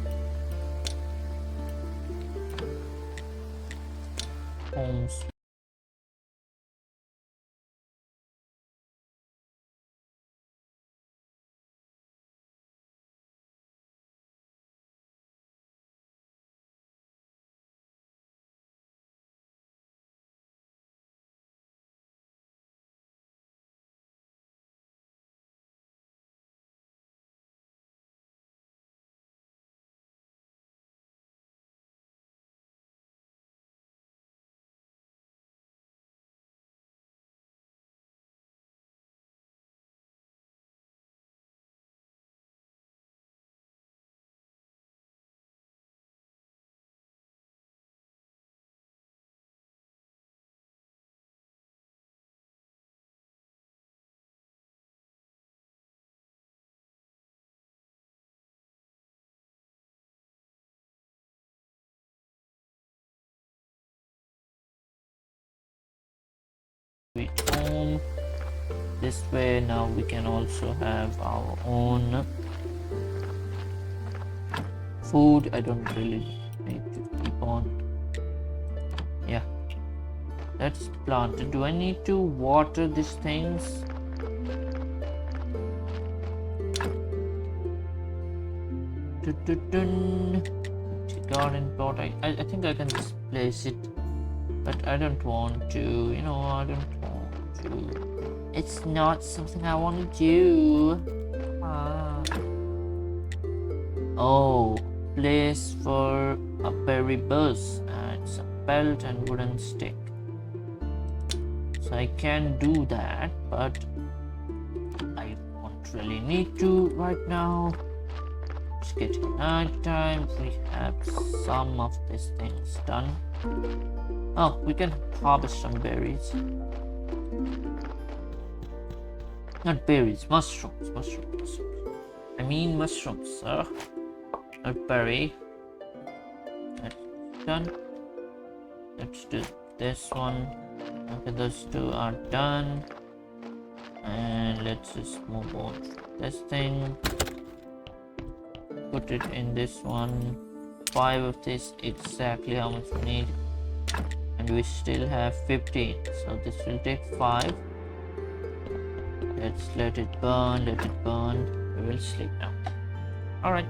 Homes. Home. This way now we can also have our own food. I don't really need to keep on. Yeah, that's planted. Do I need to water these things? Garden pot. I think I can just place it, but I don't want to. I don't want to. It's not something I want to do. Oh, place for a berry bus and some belt and wooden stick. So I can do that, but I won't really need to right now. It's getting night time. We have some of these things done. Oh, we can harvest some berries. Not berries, mushrooms. I mean mushrooms, sir. Not berry. That's done. Let's do this one. Okay, those 2 are done. And let's just move on to this thing. Put it in this one. 5 of this, exactly how much we need. And we still have 15. So this will take 5. Let's let it burn, We will sleep now. Alright.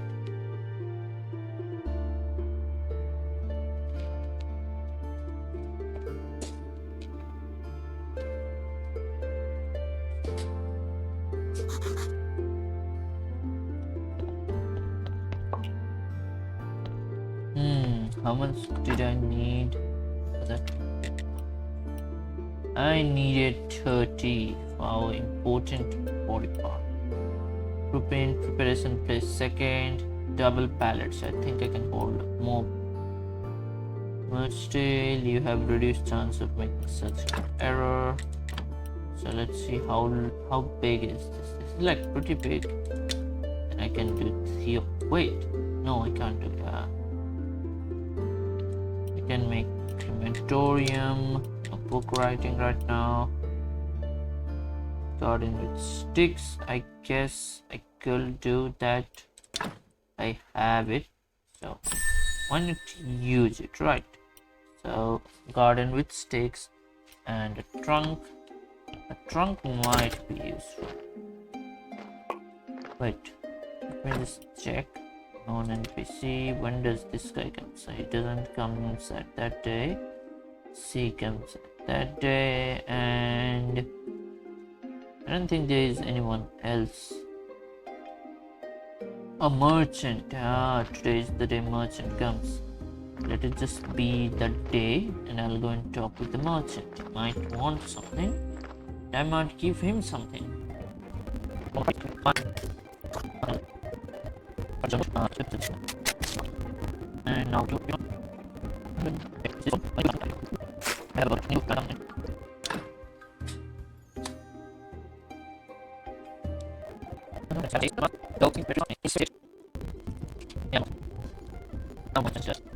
How much did I need for that? I needed 30 for our important body part. Propane preparation place second. Double pallets. I think I can hold more. But still, you have reduced chance of making such an error. So let's see how big is this. This is like pretty big. And I can do 3. Wait, no, I can't do that. I can make crematorium. No book writing right now. Garden with sticks. I guess I could do that. I have it. So why not use it, right? So garden with sticks and a trunk. A trunk might be useful. Wait, let me just check. Non NPC. When does this guy come? So he doesn't come at that day. C comes at that day, and I don't think there is anyone else. A merchant. Ah, today is the day merchant comes. Let it just be that day, and I'll go and talk with the merchant. He might want something. I might give him something. And now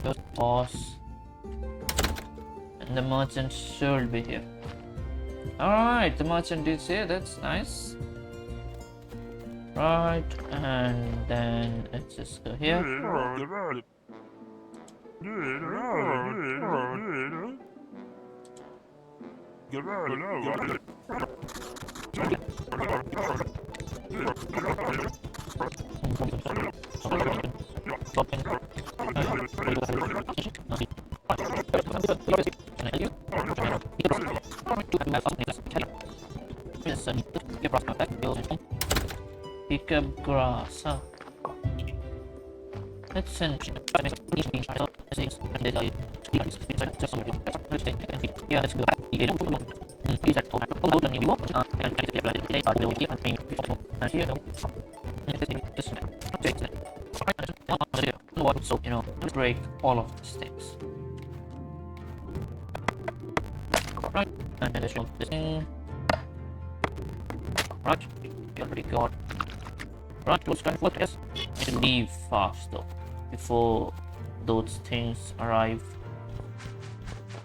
just pause, and the merchant should be here. Alright, the merchant is here, that's nice. Right, and then let's just go here. Pick up grass, huh? Let's send yeah, let's go. So, you know, let's break all of these things. Right, and then let's show this thing. Right, we already got. Right, let's try to flip this. And leave fast though, before those things arrive.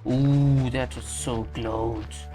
Ooh, that was so close.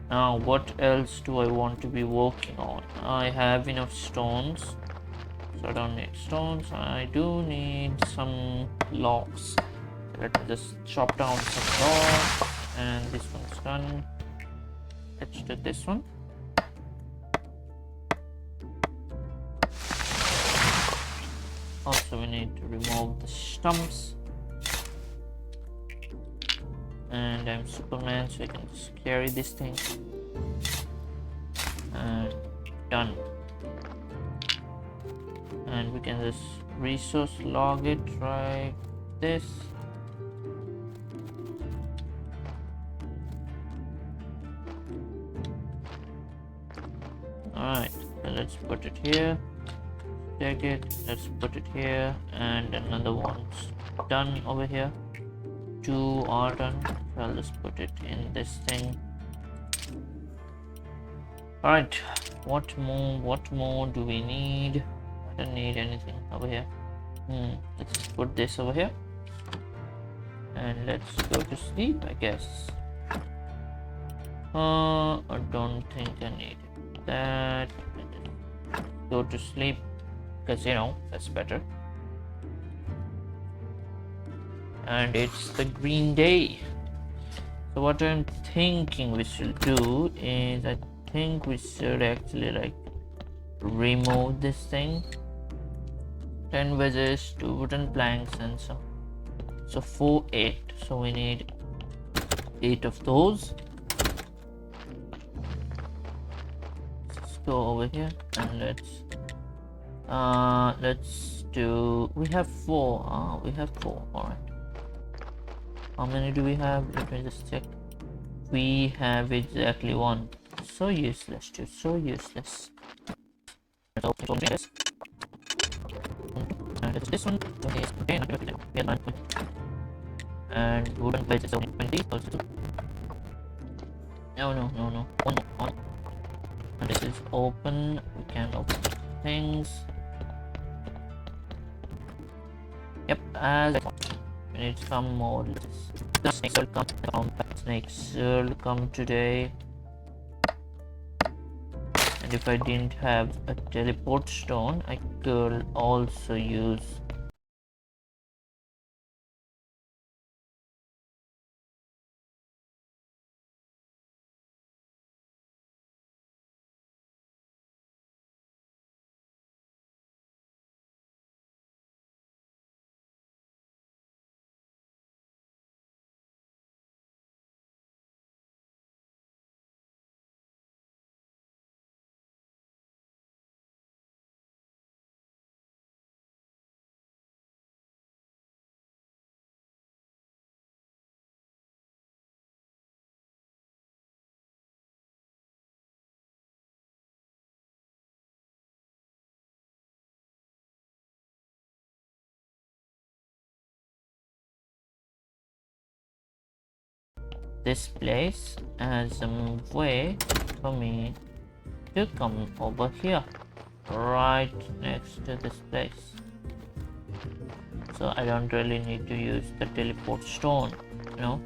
Now, what else do I want to be working on? I have enough stones, so I don't need stones. I do need some logs. Let me just chop down some logs, and this one's done. Let's do this one. Also, we need to remove the stumps. And I'm Superman, so I can just carry this thing. And done. And we can just resource log it right this. Alright, so let's put it here. Take it, let's put it here, and another one's done over here. 2 are done, so I'll just put it in this thing. Alright, what more do we need? I don't need anything over here. Let's put this over here, and let's go to sleep, I guess. I don't think I need that. Go to sleep, because you know that's better. And it's the green day. So what I'm thinking we should do is, I think we should actually like remove this thing. 10 wedges, 2 wooden planks, and some. So 4, 8. So we need 8 of those. Let's go over here and let's do. We have 4. We have 4. All right. How many do we have? Let me just check. We have exactly 1. So useless, dude. So useless. So and it's this one. Okay, okay, we have 9. And wooden plates is only 20. Also. No. One more. And this is open. We can open things. Yep, as we need some more. The snakes will come. Snakes will come today. And if I didn't have a teleport stone, I could also use this place as a way for me to come over here, right next to this place. So I don't really need to use the teleport stone, you know.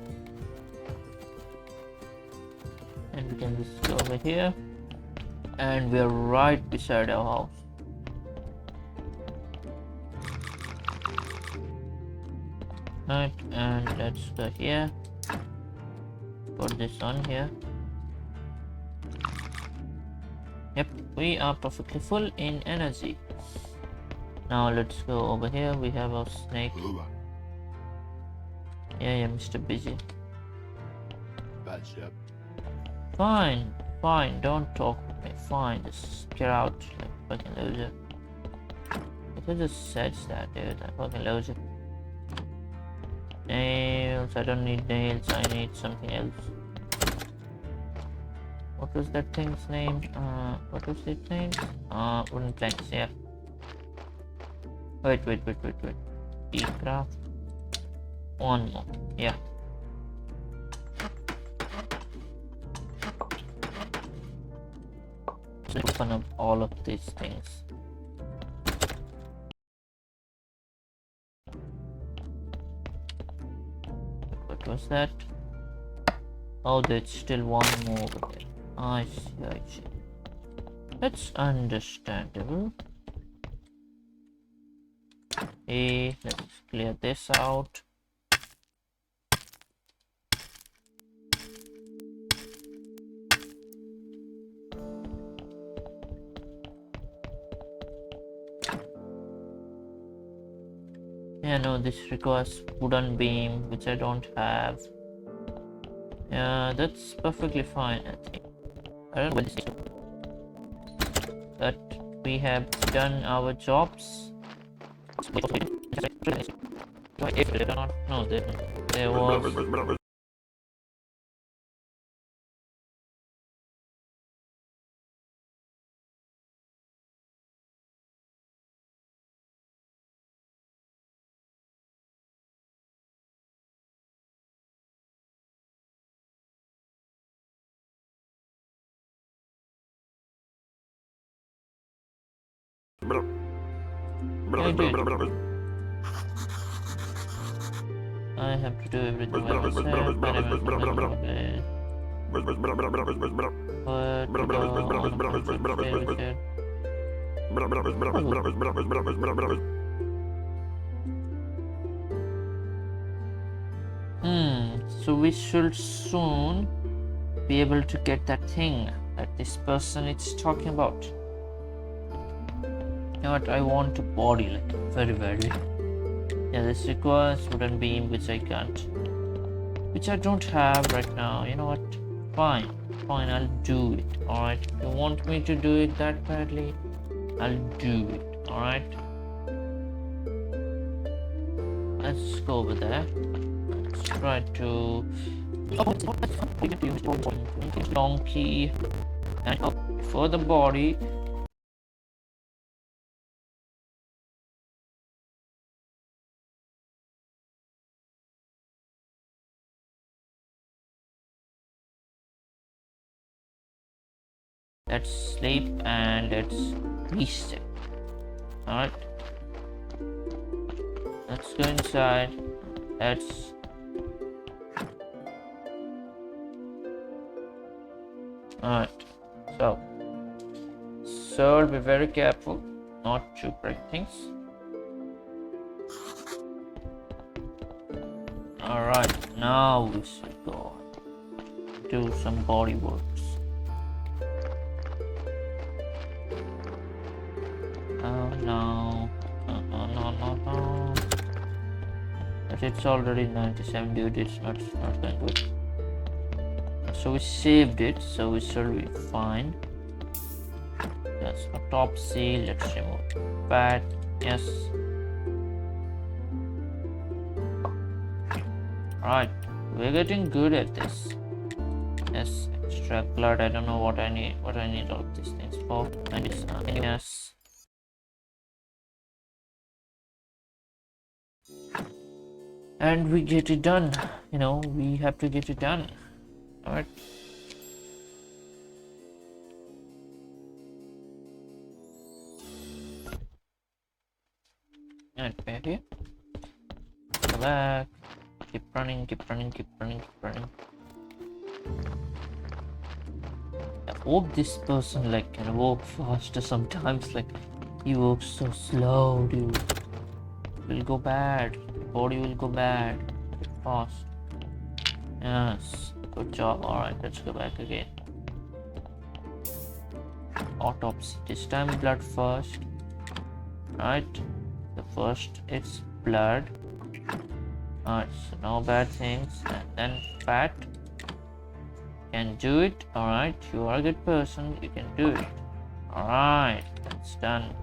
And we can just go over here, and we're right beside our house. Right, and let's go here. Put this on here. Yep, we are perfectly full in energy. Now let's go over here. We have our snake. Yeah, Mr. Busy. Bad ship. Fine, don't talk with me. Fine, just get out, like fucking loser. I could just said that, dude. I fucking loser. Nails, I don't need nails, I need something else. What was that thing's name? What was its name? Wooden planks, yeah. Wait. Craft. One more, yeah. So open up all of these things. What was that? Oh, there's still one more over there. I see, I see. That's understandable. Hey, let's clear this out. Yeah, no, this requires wooden beam, which I don't have. Yeah, that's perfectly fine, I think. I don't know what this is. But we have done our jobs. No, there was. I did. I have to do everything by myself. I remember but to go on a contract service. So we should soon be able to get that thing that this person is talking about. You know what? I want a body, like, very badly. Yeah, this requires wooden beam, which I can't. Which I don't have right now. You know what? Fine, I'll do it. Alright, you want me to do it that badly? I'll do it. Alright. Let's go over there. Let's try to. Donkey. And for the body. Let's sleep and let's reset. Alright. Let's go inside. Let's. Alright. So be very careful not to break things. Alright, now we should go do some body works. Oh no. No. But it's already 97, dude. It's not going good. So we saved it, so we should be fine. Yes, autopsy. Let's remove fat. Yes. Alright, we're getting good at this. Yes, extract blood. I don't know what I need all of these things for. And it's yes. And we get it done. You know, we have to get it done. Alright. And we're here. Go back. Keep running. I hope this person like can walk faster sometimes. Like he walks so slow, dude. It will go bad. The body will go bad. Fast. Yes. Good job. Alright, let's go back again. Autopsy. This time blood first. Right. The first it's blood. Alright, so no bad things. And then fat. Can do it. Alright, you are a good person. You can do it. Alright, that's done.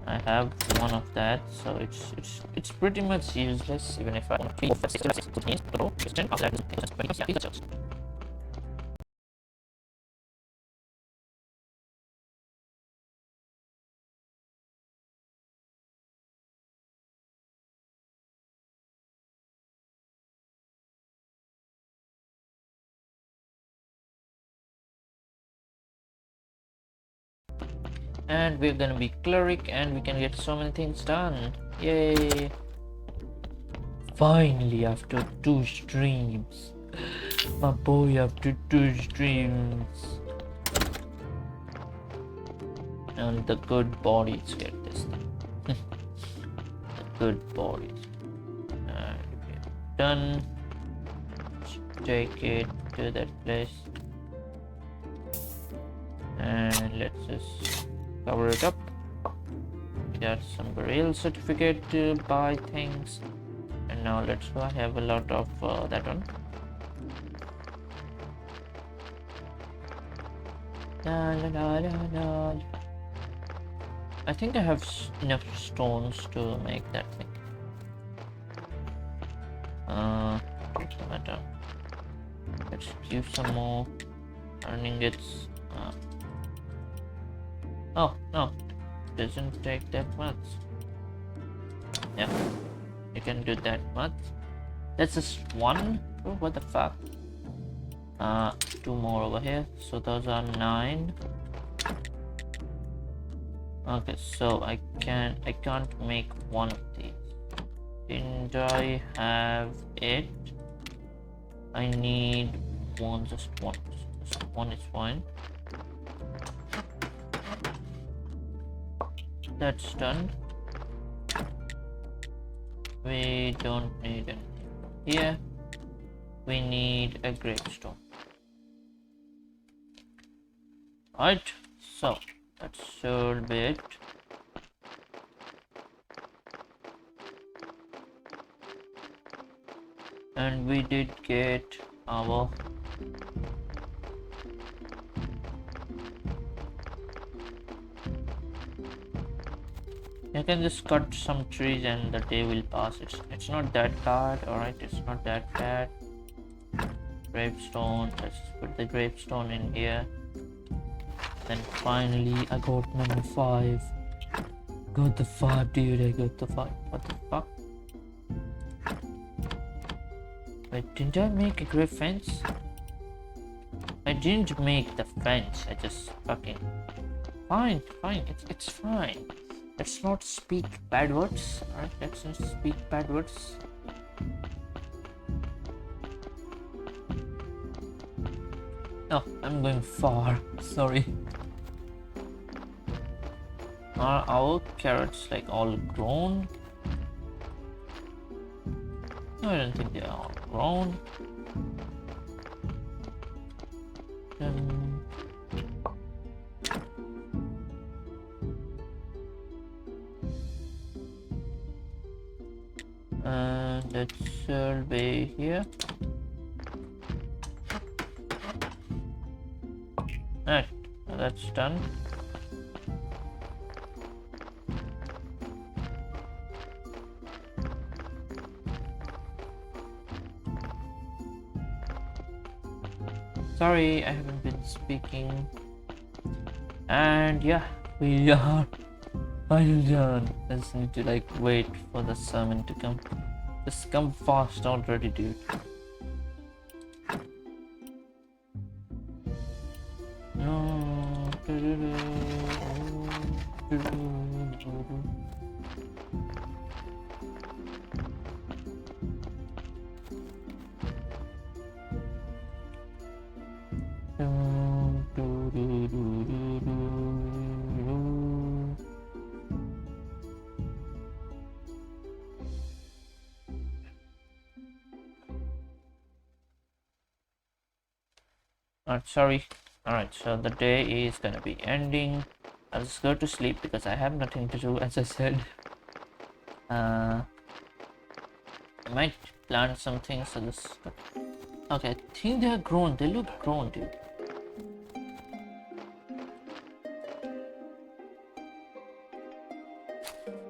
I have one of that, so it's pretty much useless even if I want to. And we're gonna be cleric and we can get so many things done. Yay! Finally, after 2 streams. My boy up to 2 streams. And the good bodies get this thing. The good bodies. And we're done. Let's take it to that place. And let's just cover it up. We got some burial certificate to buy things. And now let's go. I have a lot of that one. La, la, la, la, la. I think I have enough stones to make that thing. Doesn't matter. Let's give some more earning its. Oh no, doesn't take that much. Yeah, you can do that much. That's just one. Oh, what the fuck? Two more over here. So those are 9. Okay, so I can't make one of these. Didn't I have it? I need one, just one. Just one is fine. That's done. We don't need anything from here. We need a gravestone. Right, so that should be it. And we did get our you can just cut some trees and the day will pass. It's not that bad. Alright, it's not that bad. Gravestone, let's put the gravestone in here. Then finally I got number 5. Got the 5, dude. I got the 5. What the fuck? Wait, didn't I make a grave fence? I didn't make the fence. I just fucking fine. It's fine. Let's not speak bad words. Alright, let's not speak bad words. No, I'm going far. Sorry. Are our carrots like all grown? No, I don't think they are all grown. That should be here. Alright, that's done. Sorry, I haven't been speaking. And yeah, we are finally done. I just need to like wait for the sermon to come. Just come fast already, dude. No. Sorry. Alright, so the day is gonna be ending. I'll just go to sleep because I have nothing to do, as I said. I might plant some things, so this. Okay, I think they are grown. They look grown, dude.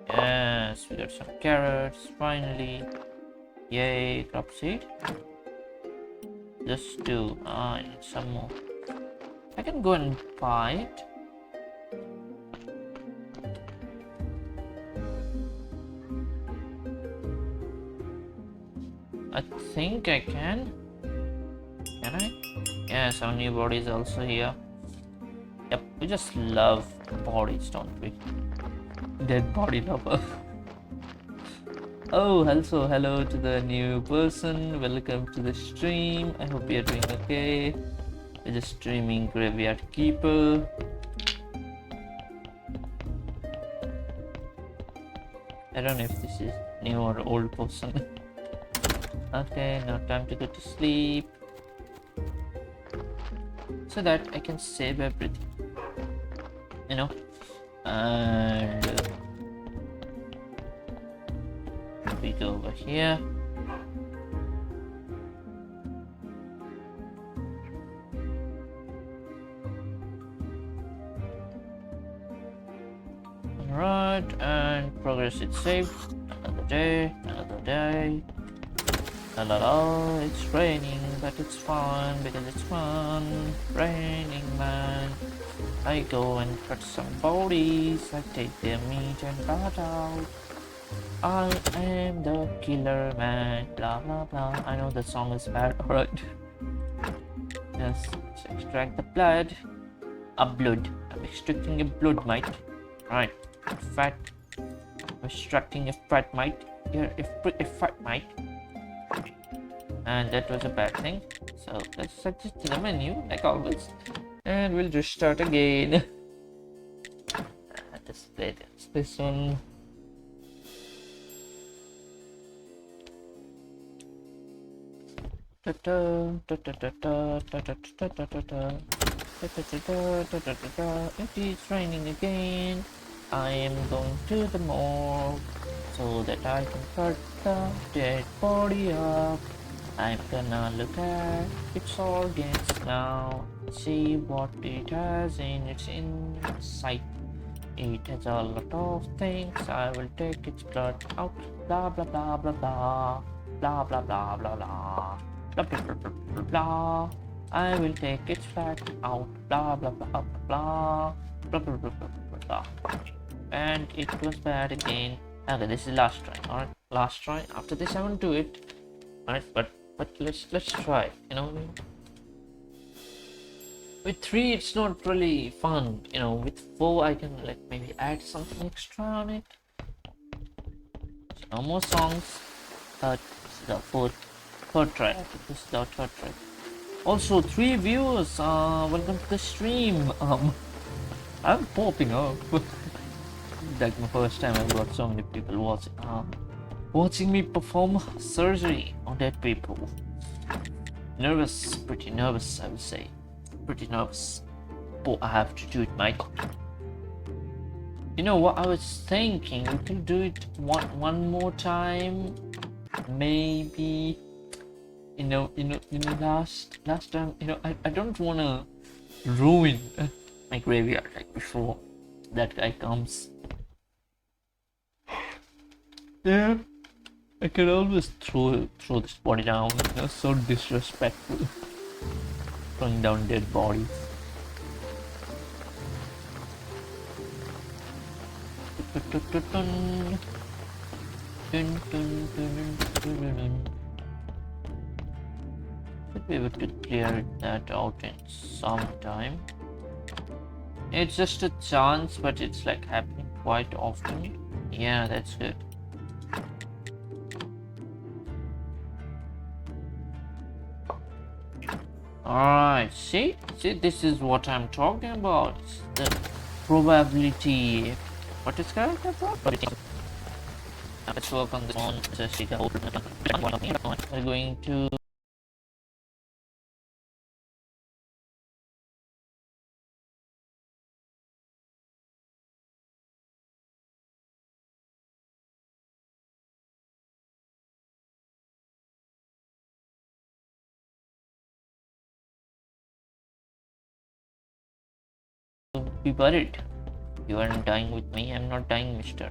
Yes, we got some carrots finally. Yay, crop seed. Just 2. I need some more. I can go and buy it. I think I can. Can I? Yes, our new body is also here. Yep, we just love bodies, don't we? Dead body lover. Oh, also hello to the new person. Welcome to the stream. I hope you're doing okay. We're just streaming Graveyard Keeper. I don't know if this is new or old person. Okay, now time to go to sleep. So that I can save everything. You know? And we go over here. Alright, and progress is saved. Another day, another day. La la la, it's raining, but it's fun because it's fun. Raining man. I go and cut some bodies, I take their meat and cut out. I am the killer man, blah blah blah. I know the song is bad, alright. Yes, let's extract the blood. A blood. I'm extracting a blood, mate. Right, fat. I'm extracting a fat mate. You're a fat mate. And that was a bad thing. So let's set it to the menu, like always. And we'll just start again. Let's play this one. It is raining again. I am going to the morgue so that I can cut the dead body up. I'm gonna look at its organs now, see what it has in its inside. It has a lot of things. I will take its blood out. Blah blah blah blah blah. Blah blah blah blah blah. Blah blah blah blah blah. I will take its fat out. Blah blah blah blah blah. Blah blah blah blah blah. And it was bad again. Okay, this is last try. Alright, last try. After this, I won't do it. Alright, but let's try. You know. With 3 it's not really fun, you know. With 4 I can like maybe add something extra on it. So no more songs. This is the third try. This is the third try. Also 3 viewers. Welcome to the stream. I'm popping up. Like my first time I've got so many people watching me perform surgery on dead people. Nervous, pretty nervous I would say. Pretty nervous, but I have to do it, mate. You know what I was thinking? We could do it one more time, maybe. You know. Last time, you know, I don't wanna ruin my graveyard like before that guy comes. Yeah, I can always throw this body down. You know, so disrespectful. Throwing down dead bodies. Should be able to clear that out in some time. It's just a chance, but it's like happening quite often. Yeah, that's good. Alright, see, this is what I'm talking about. It's the probability. What is correct? Probability. Let's work on this one. We're going to be buried. You aren't dying with me. I'm not dying, mister.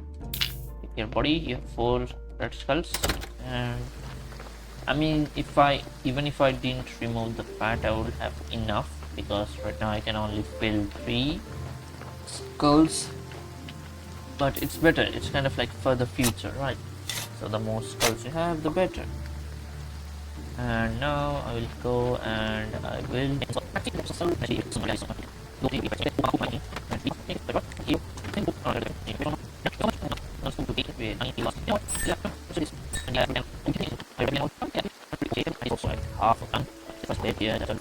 With your body, you have 4 red skulls, and I mean, even if I didn't remove the fat, I would have enough, because right now I can only fill 3 skulls. But it's better. It's kind of like for the future, right? So the more skulls you have, the better. And now I will go and I will. half of done. First bit, yeah, that's all.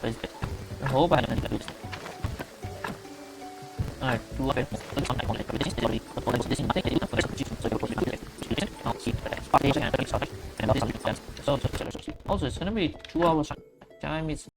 First bit. I hope I haven't lose. Alright, 2 of it. This one I want to this is already the point this is nothing. So you're supposed to do it. I'll keep it. And also it's gonna be 2 hours time is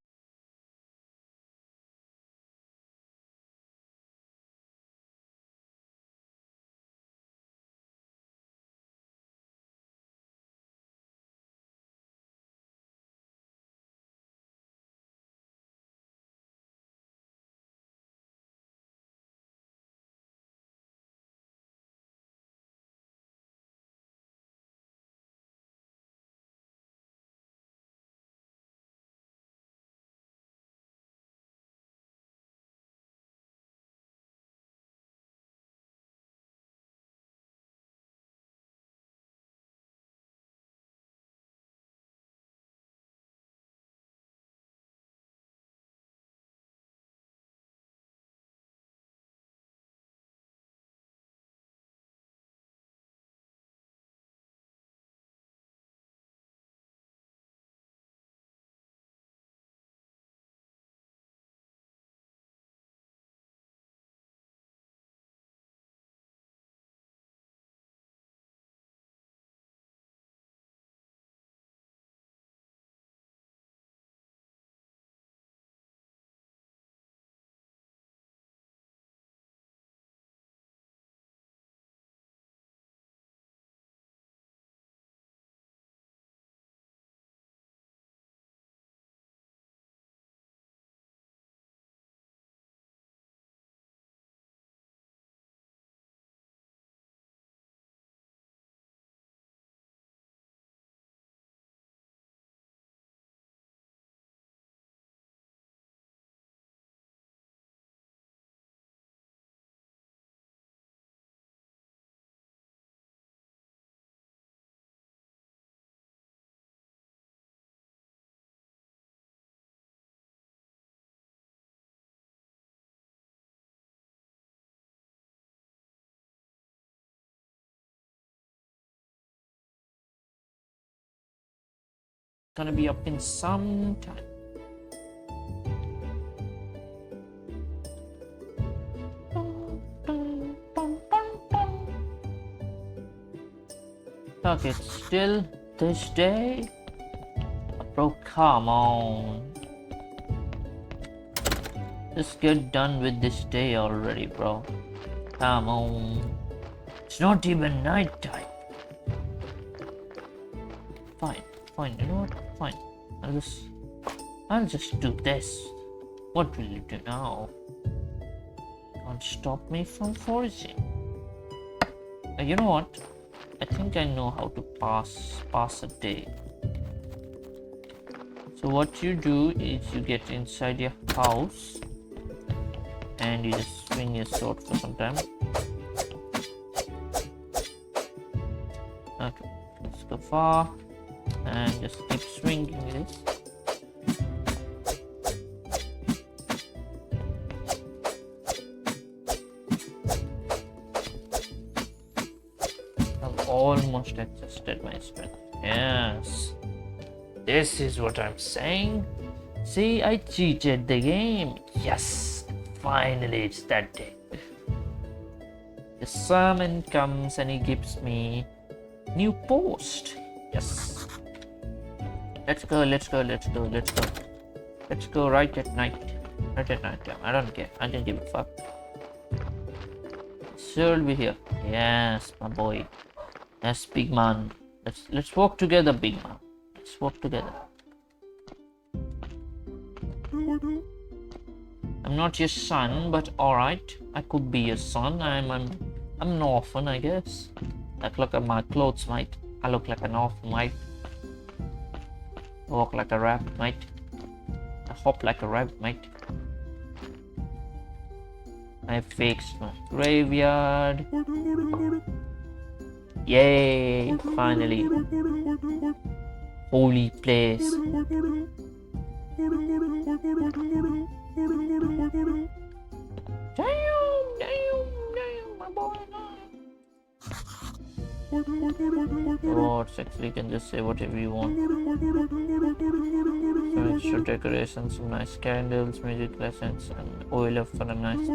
gonna be up in some time. Okay, it's still this day. Bro, come on. Just get done with this day already, bro. Come on. It's not even night time. Fine, fine, you know what? Fine. I'll just do this. What will you do now? Can't stop me from foraging. You know what? I think I know how to pass a day. So what you do is you get inside your house and you just swing your sword for some time. Okay, let's go far and just keep swinging this. I've almost adjusted my strength. Yes. This is what I'm saying. See, I cheated the game. Yes, finally it's that day. The salmon comes and he gives me new post. Yes. Let's go, let's go, let's go, let's go. Let's go right at night. Right at night time. I don't care. I don't give a fuck. She'll be here. Yes, my boy. Yes, big man. Let's walk together, big man. Let's walk together. I'm not your son, but alright. I could be your son. I'm an orphan, I guess. Look at my clothes, mate. I look like an orphan, mate. I walk like a rabbit, mate. I hop like a rabbit, mate. I fixed my graveyard. Yay! Finally. Holy place. Damn, my boy. Rewards, actually you can just say whatever you want. Some extra decorations, some nice candles, music lessons, and oil for a nice.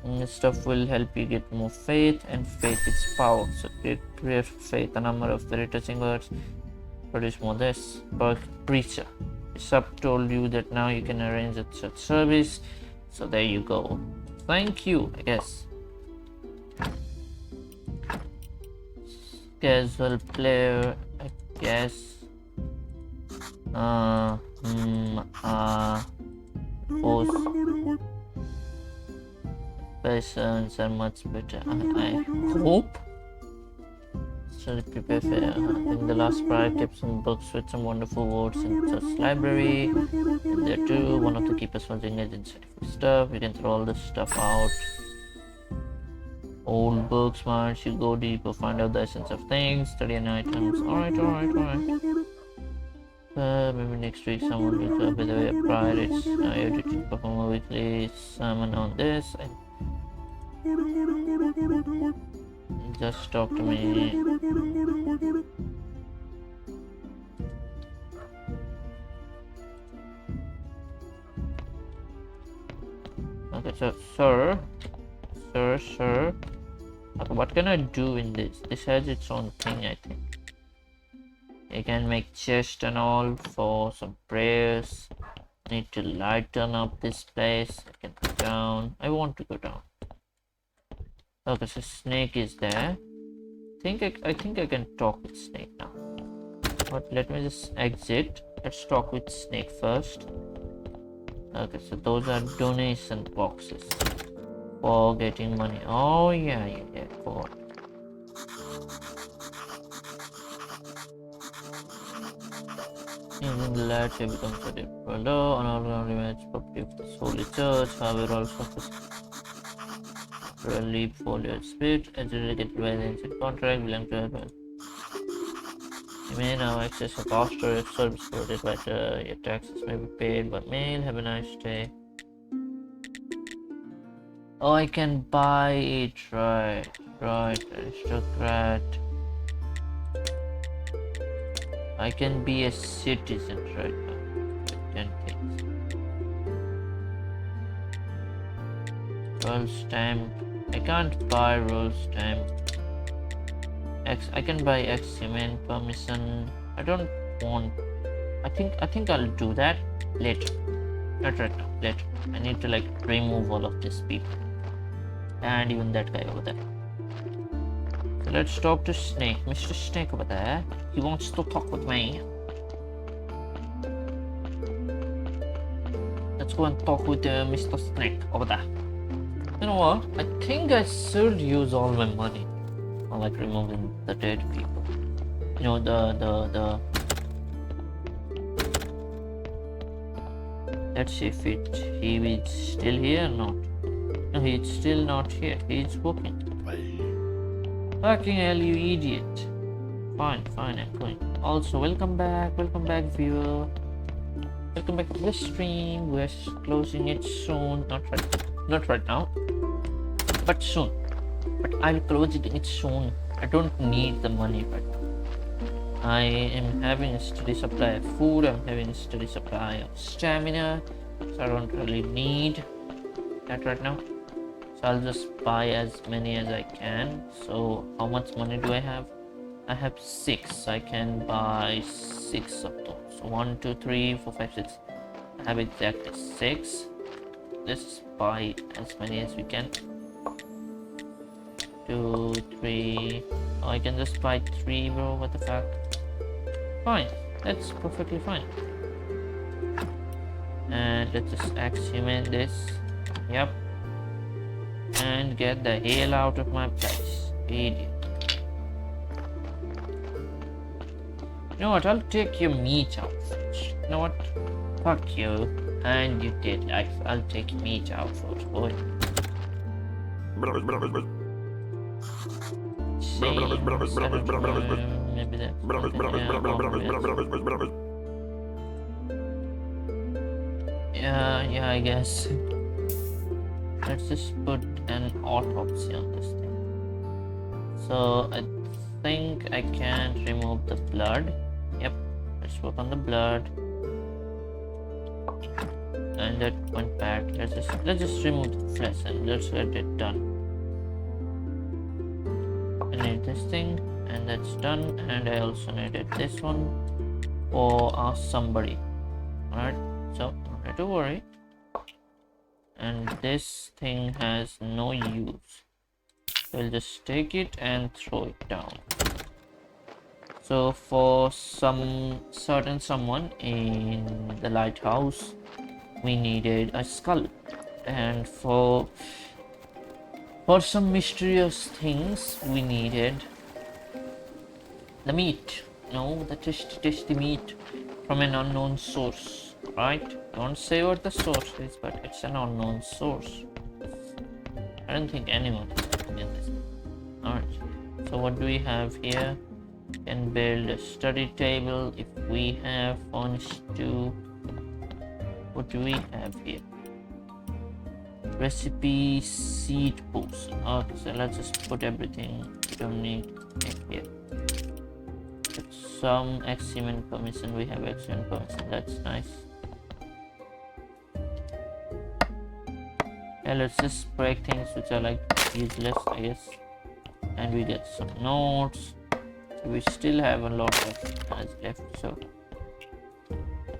And this stuff will help you get more faith, and faith is power. So create prayer for faith. A number of very touching words. Produce more this. Preacher. Sub told you that now you can arrange a church service. So there you go. Thank you, I guess. Casual player, I guess. Post persons are much better. I hope. So prepare for in the last part I kept some books with some wonderful words in church library. And there too, one of the keepers was engaged in scientific stuff. You can throw all this stuff out. Old books, man, you go deeper, find out the essence of things, study an items. Alright. Maybe next week someone will by the way prior it's you did perform a weekly sermon on this and just talk to me. Okay, so sir. Okay, what can I do in this? This has its own thing, I think. I can make chest and all for some prayers. Need to lighten up this place. I can go down. I want to go down. Okay, so snake is there. I think I can talk with snake now. But let me just exit. Let's talk with snake first. Okay, so those are donation boxes for getting money. Oh yeah, God. In the latter becomes a different law, an organized property of the Holy Church, however, also a leap folio spirit, as delegated by the ancient contract, belong to heaven. You may now access a pastor if service provided better. Your taxes may be paid by mail. Have a nice day. Oh, I can buy it, right, aristocrat. I can be a citizen right now. 10 things. Roll stamp. I can't buy roll stamp. I can buy X human permission. I don't want. I think I'll do that later. Not right now. Later. I need to like remove all of these people and even that guy over there. So let's talk to Snake. Mr. Snake over there. He wants to talk with me. Let's go and talk with Mr. Snake over there. You know what? I think I should use all my money on like removing the dead people. You know the. Let's see if he is still here or not. No, he's still not here. He's working. Fucking hell, you idiot. Fine, I'm going. Also, welcome back, viewer. Welcome back to the stream. We're closing it soon. Not right now, but soon. But I'll close it soon. I don't need the money right now. I am having a steady supply of food. I'm having a steady supply of stamina, so I don't really need that right now. So I'll just buy as many as I can. So how much money do I have? I have 6. I can buy 6 of those. So 1, 2, 3, 4, 5, 6. I have exactly 6. Let's buy as many as we can. 2, 3. Oh, I can just buy 3, bro. What the fuck? Fine. That's perfectly fine. And let's just human this. Yep. And get the hell out of my place. Idiot. You know what? I'll take your meat out first. You know what? Fuck you. And you did life. I'll take meat out first, boy. Maybe that's yeah, I guess. Let's just put an autopsy on this thing. So I think I can remove the blood. Yep, let's work on the blood. And that went bad. Let's just remove the flesh and let's get it done. I need this thing, and that's done. And I also needed this one for somebody. Alright, so don't have to worry. And this thing has no use. We'll just take it and throw it down. So for some certain someone in the lighthouse, we needed a skull, and for some mysterious things we needed the meat. No, the tasty meat from an unknown source. Right? I won't say what the source is, but it's an unknown source. I don't think anyone is this. Alright, so what do we have here? Can build a study table if we have furnished to. What do we have here? Recipe seed potion. Okay, so let's just put everything we don't need in here. Some achievement permission. We have achievement permission. That's nice. Yeah, let's just break things which are like useless, I guess. And we get some notes. So we still have a lot of energy left, so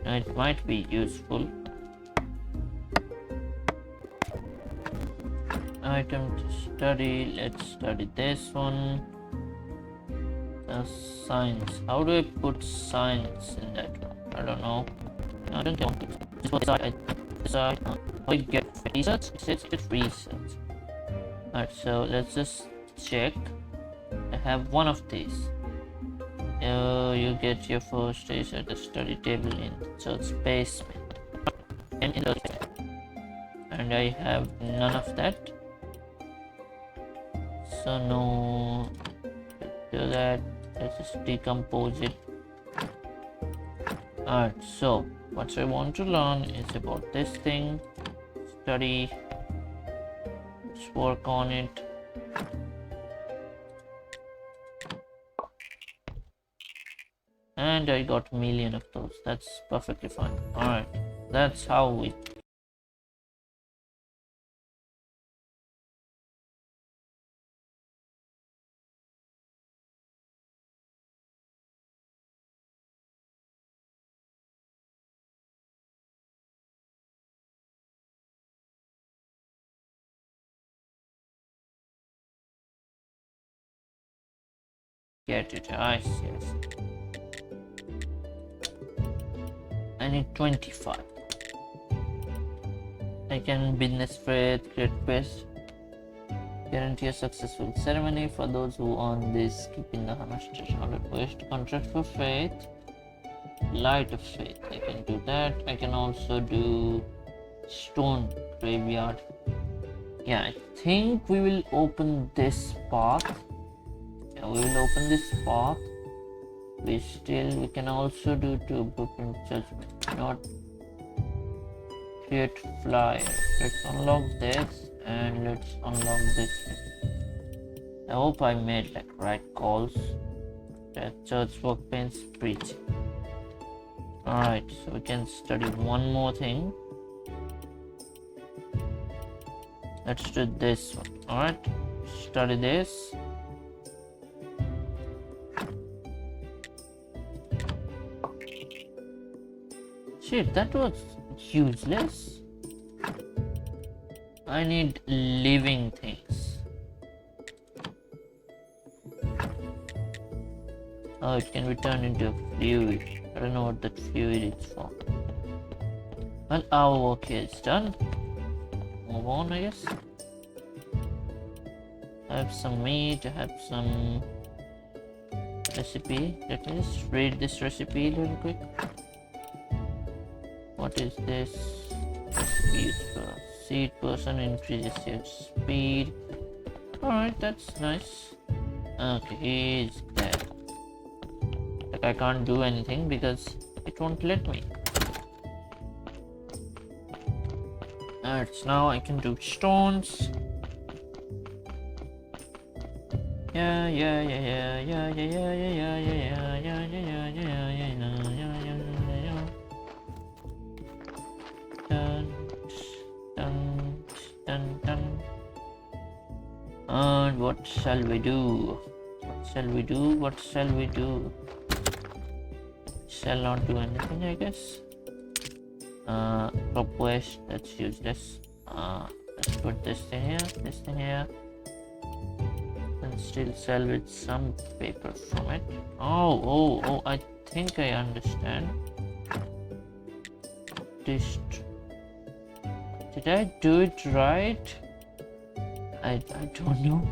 it might be useful. Item to study. Let's study this one. Science. How do I put science in that one? I don't know. No, I don't want to. Just go decide. How you get research? It says it's research. Alright, so let's just check. I have one of these. You get your first days at the study table in the church basement. And I have none of that. So no, do that. Let's just decompose it. Alright, so what I want to learn is about this thing. Study. Let's work on it. And I got a million of those. That's perfectly fine. Alright, that's how we get it. I see. I need 25. I can business faith, great quest. Guarantee a successful ceremony for those who earn this. Keeping the Hammer quest. Contract for faith. Light of faith. I can do that. I can also do stone graveyard. Yeah, I think we will open this path. Yeah, we will open this path. We can also do two blueprint judgment. Not create flyer. Let's unlock this and let's unlock this. I hope I made like right calls. That church workbench preaching. Alright, so we can study one more thing. Let's do this one. Alright, study this. Shit, that was useless. I need living things. Oh, it can be turned into a fluid. I don't know what that fluid is for. Well, our work here is done. Move on, I guess. I have some meat, I have some recipe. Let me just read this recipe real quick. What is this? Recipe is for seed person, increases your speed. Alright, that's nice. Okay, he's there. Like I can't do anything because it won't let me. Alright, so now I can do stones. Yeah, yeah, yeah, yeah, yeah, yeah, yeah, yeah, yeah, yeah, yeah, yeah, yeah, yeah, yeah, yeah. Dun, dun, dun, dun. And what shall we do? What shall we do? What shall we do? Shall not do anything, I guess. Request, let's use this. Let's put this thing here, and still salvage some paper from it. Oh, I think I understand. This, did I do it right? I don't know.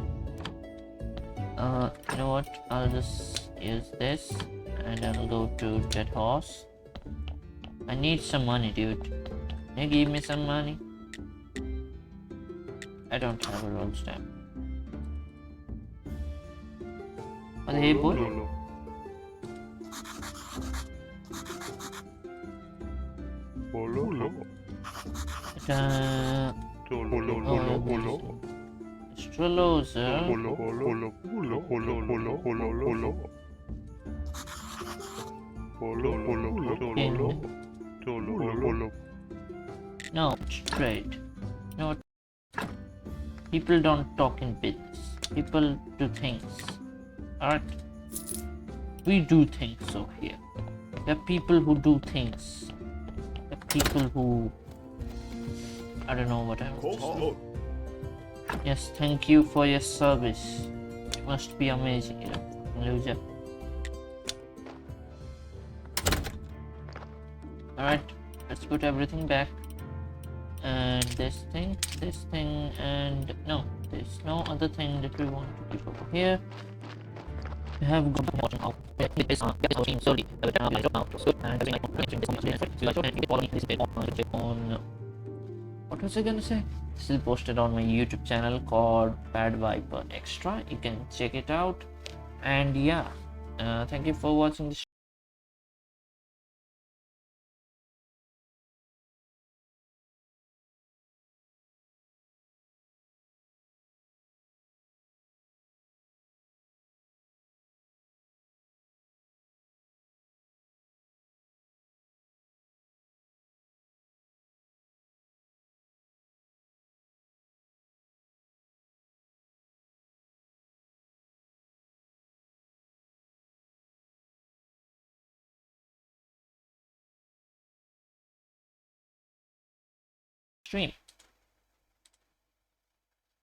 You know what? I'll just use this and I'll go to that horse. I need some money, dude. Can you give me some money? I don't have a roll stamp. Oh, hey, boy. Strellosa. No, straight. No, people don't talk in bits. People do things. Alright? We do things over here. There are people who do things. There are people who... I don't know what I was. Yes, thank you for your service. It must be amazing, you know, loser. Alright, let's put everything back. And this thing, and no, there's no other thing that we want to keep over here. We have gone watching out. Slowly. On what was I gonna say? Still posted on my YouTube channel called Bad Viper Extra. You can check it out. And yeah, thank you for watching this. Stream.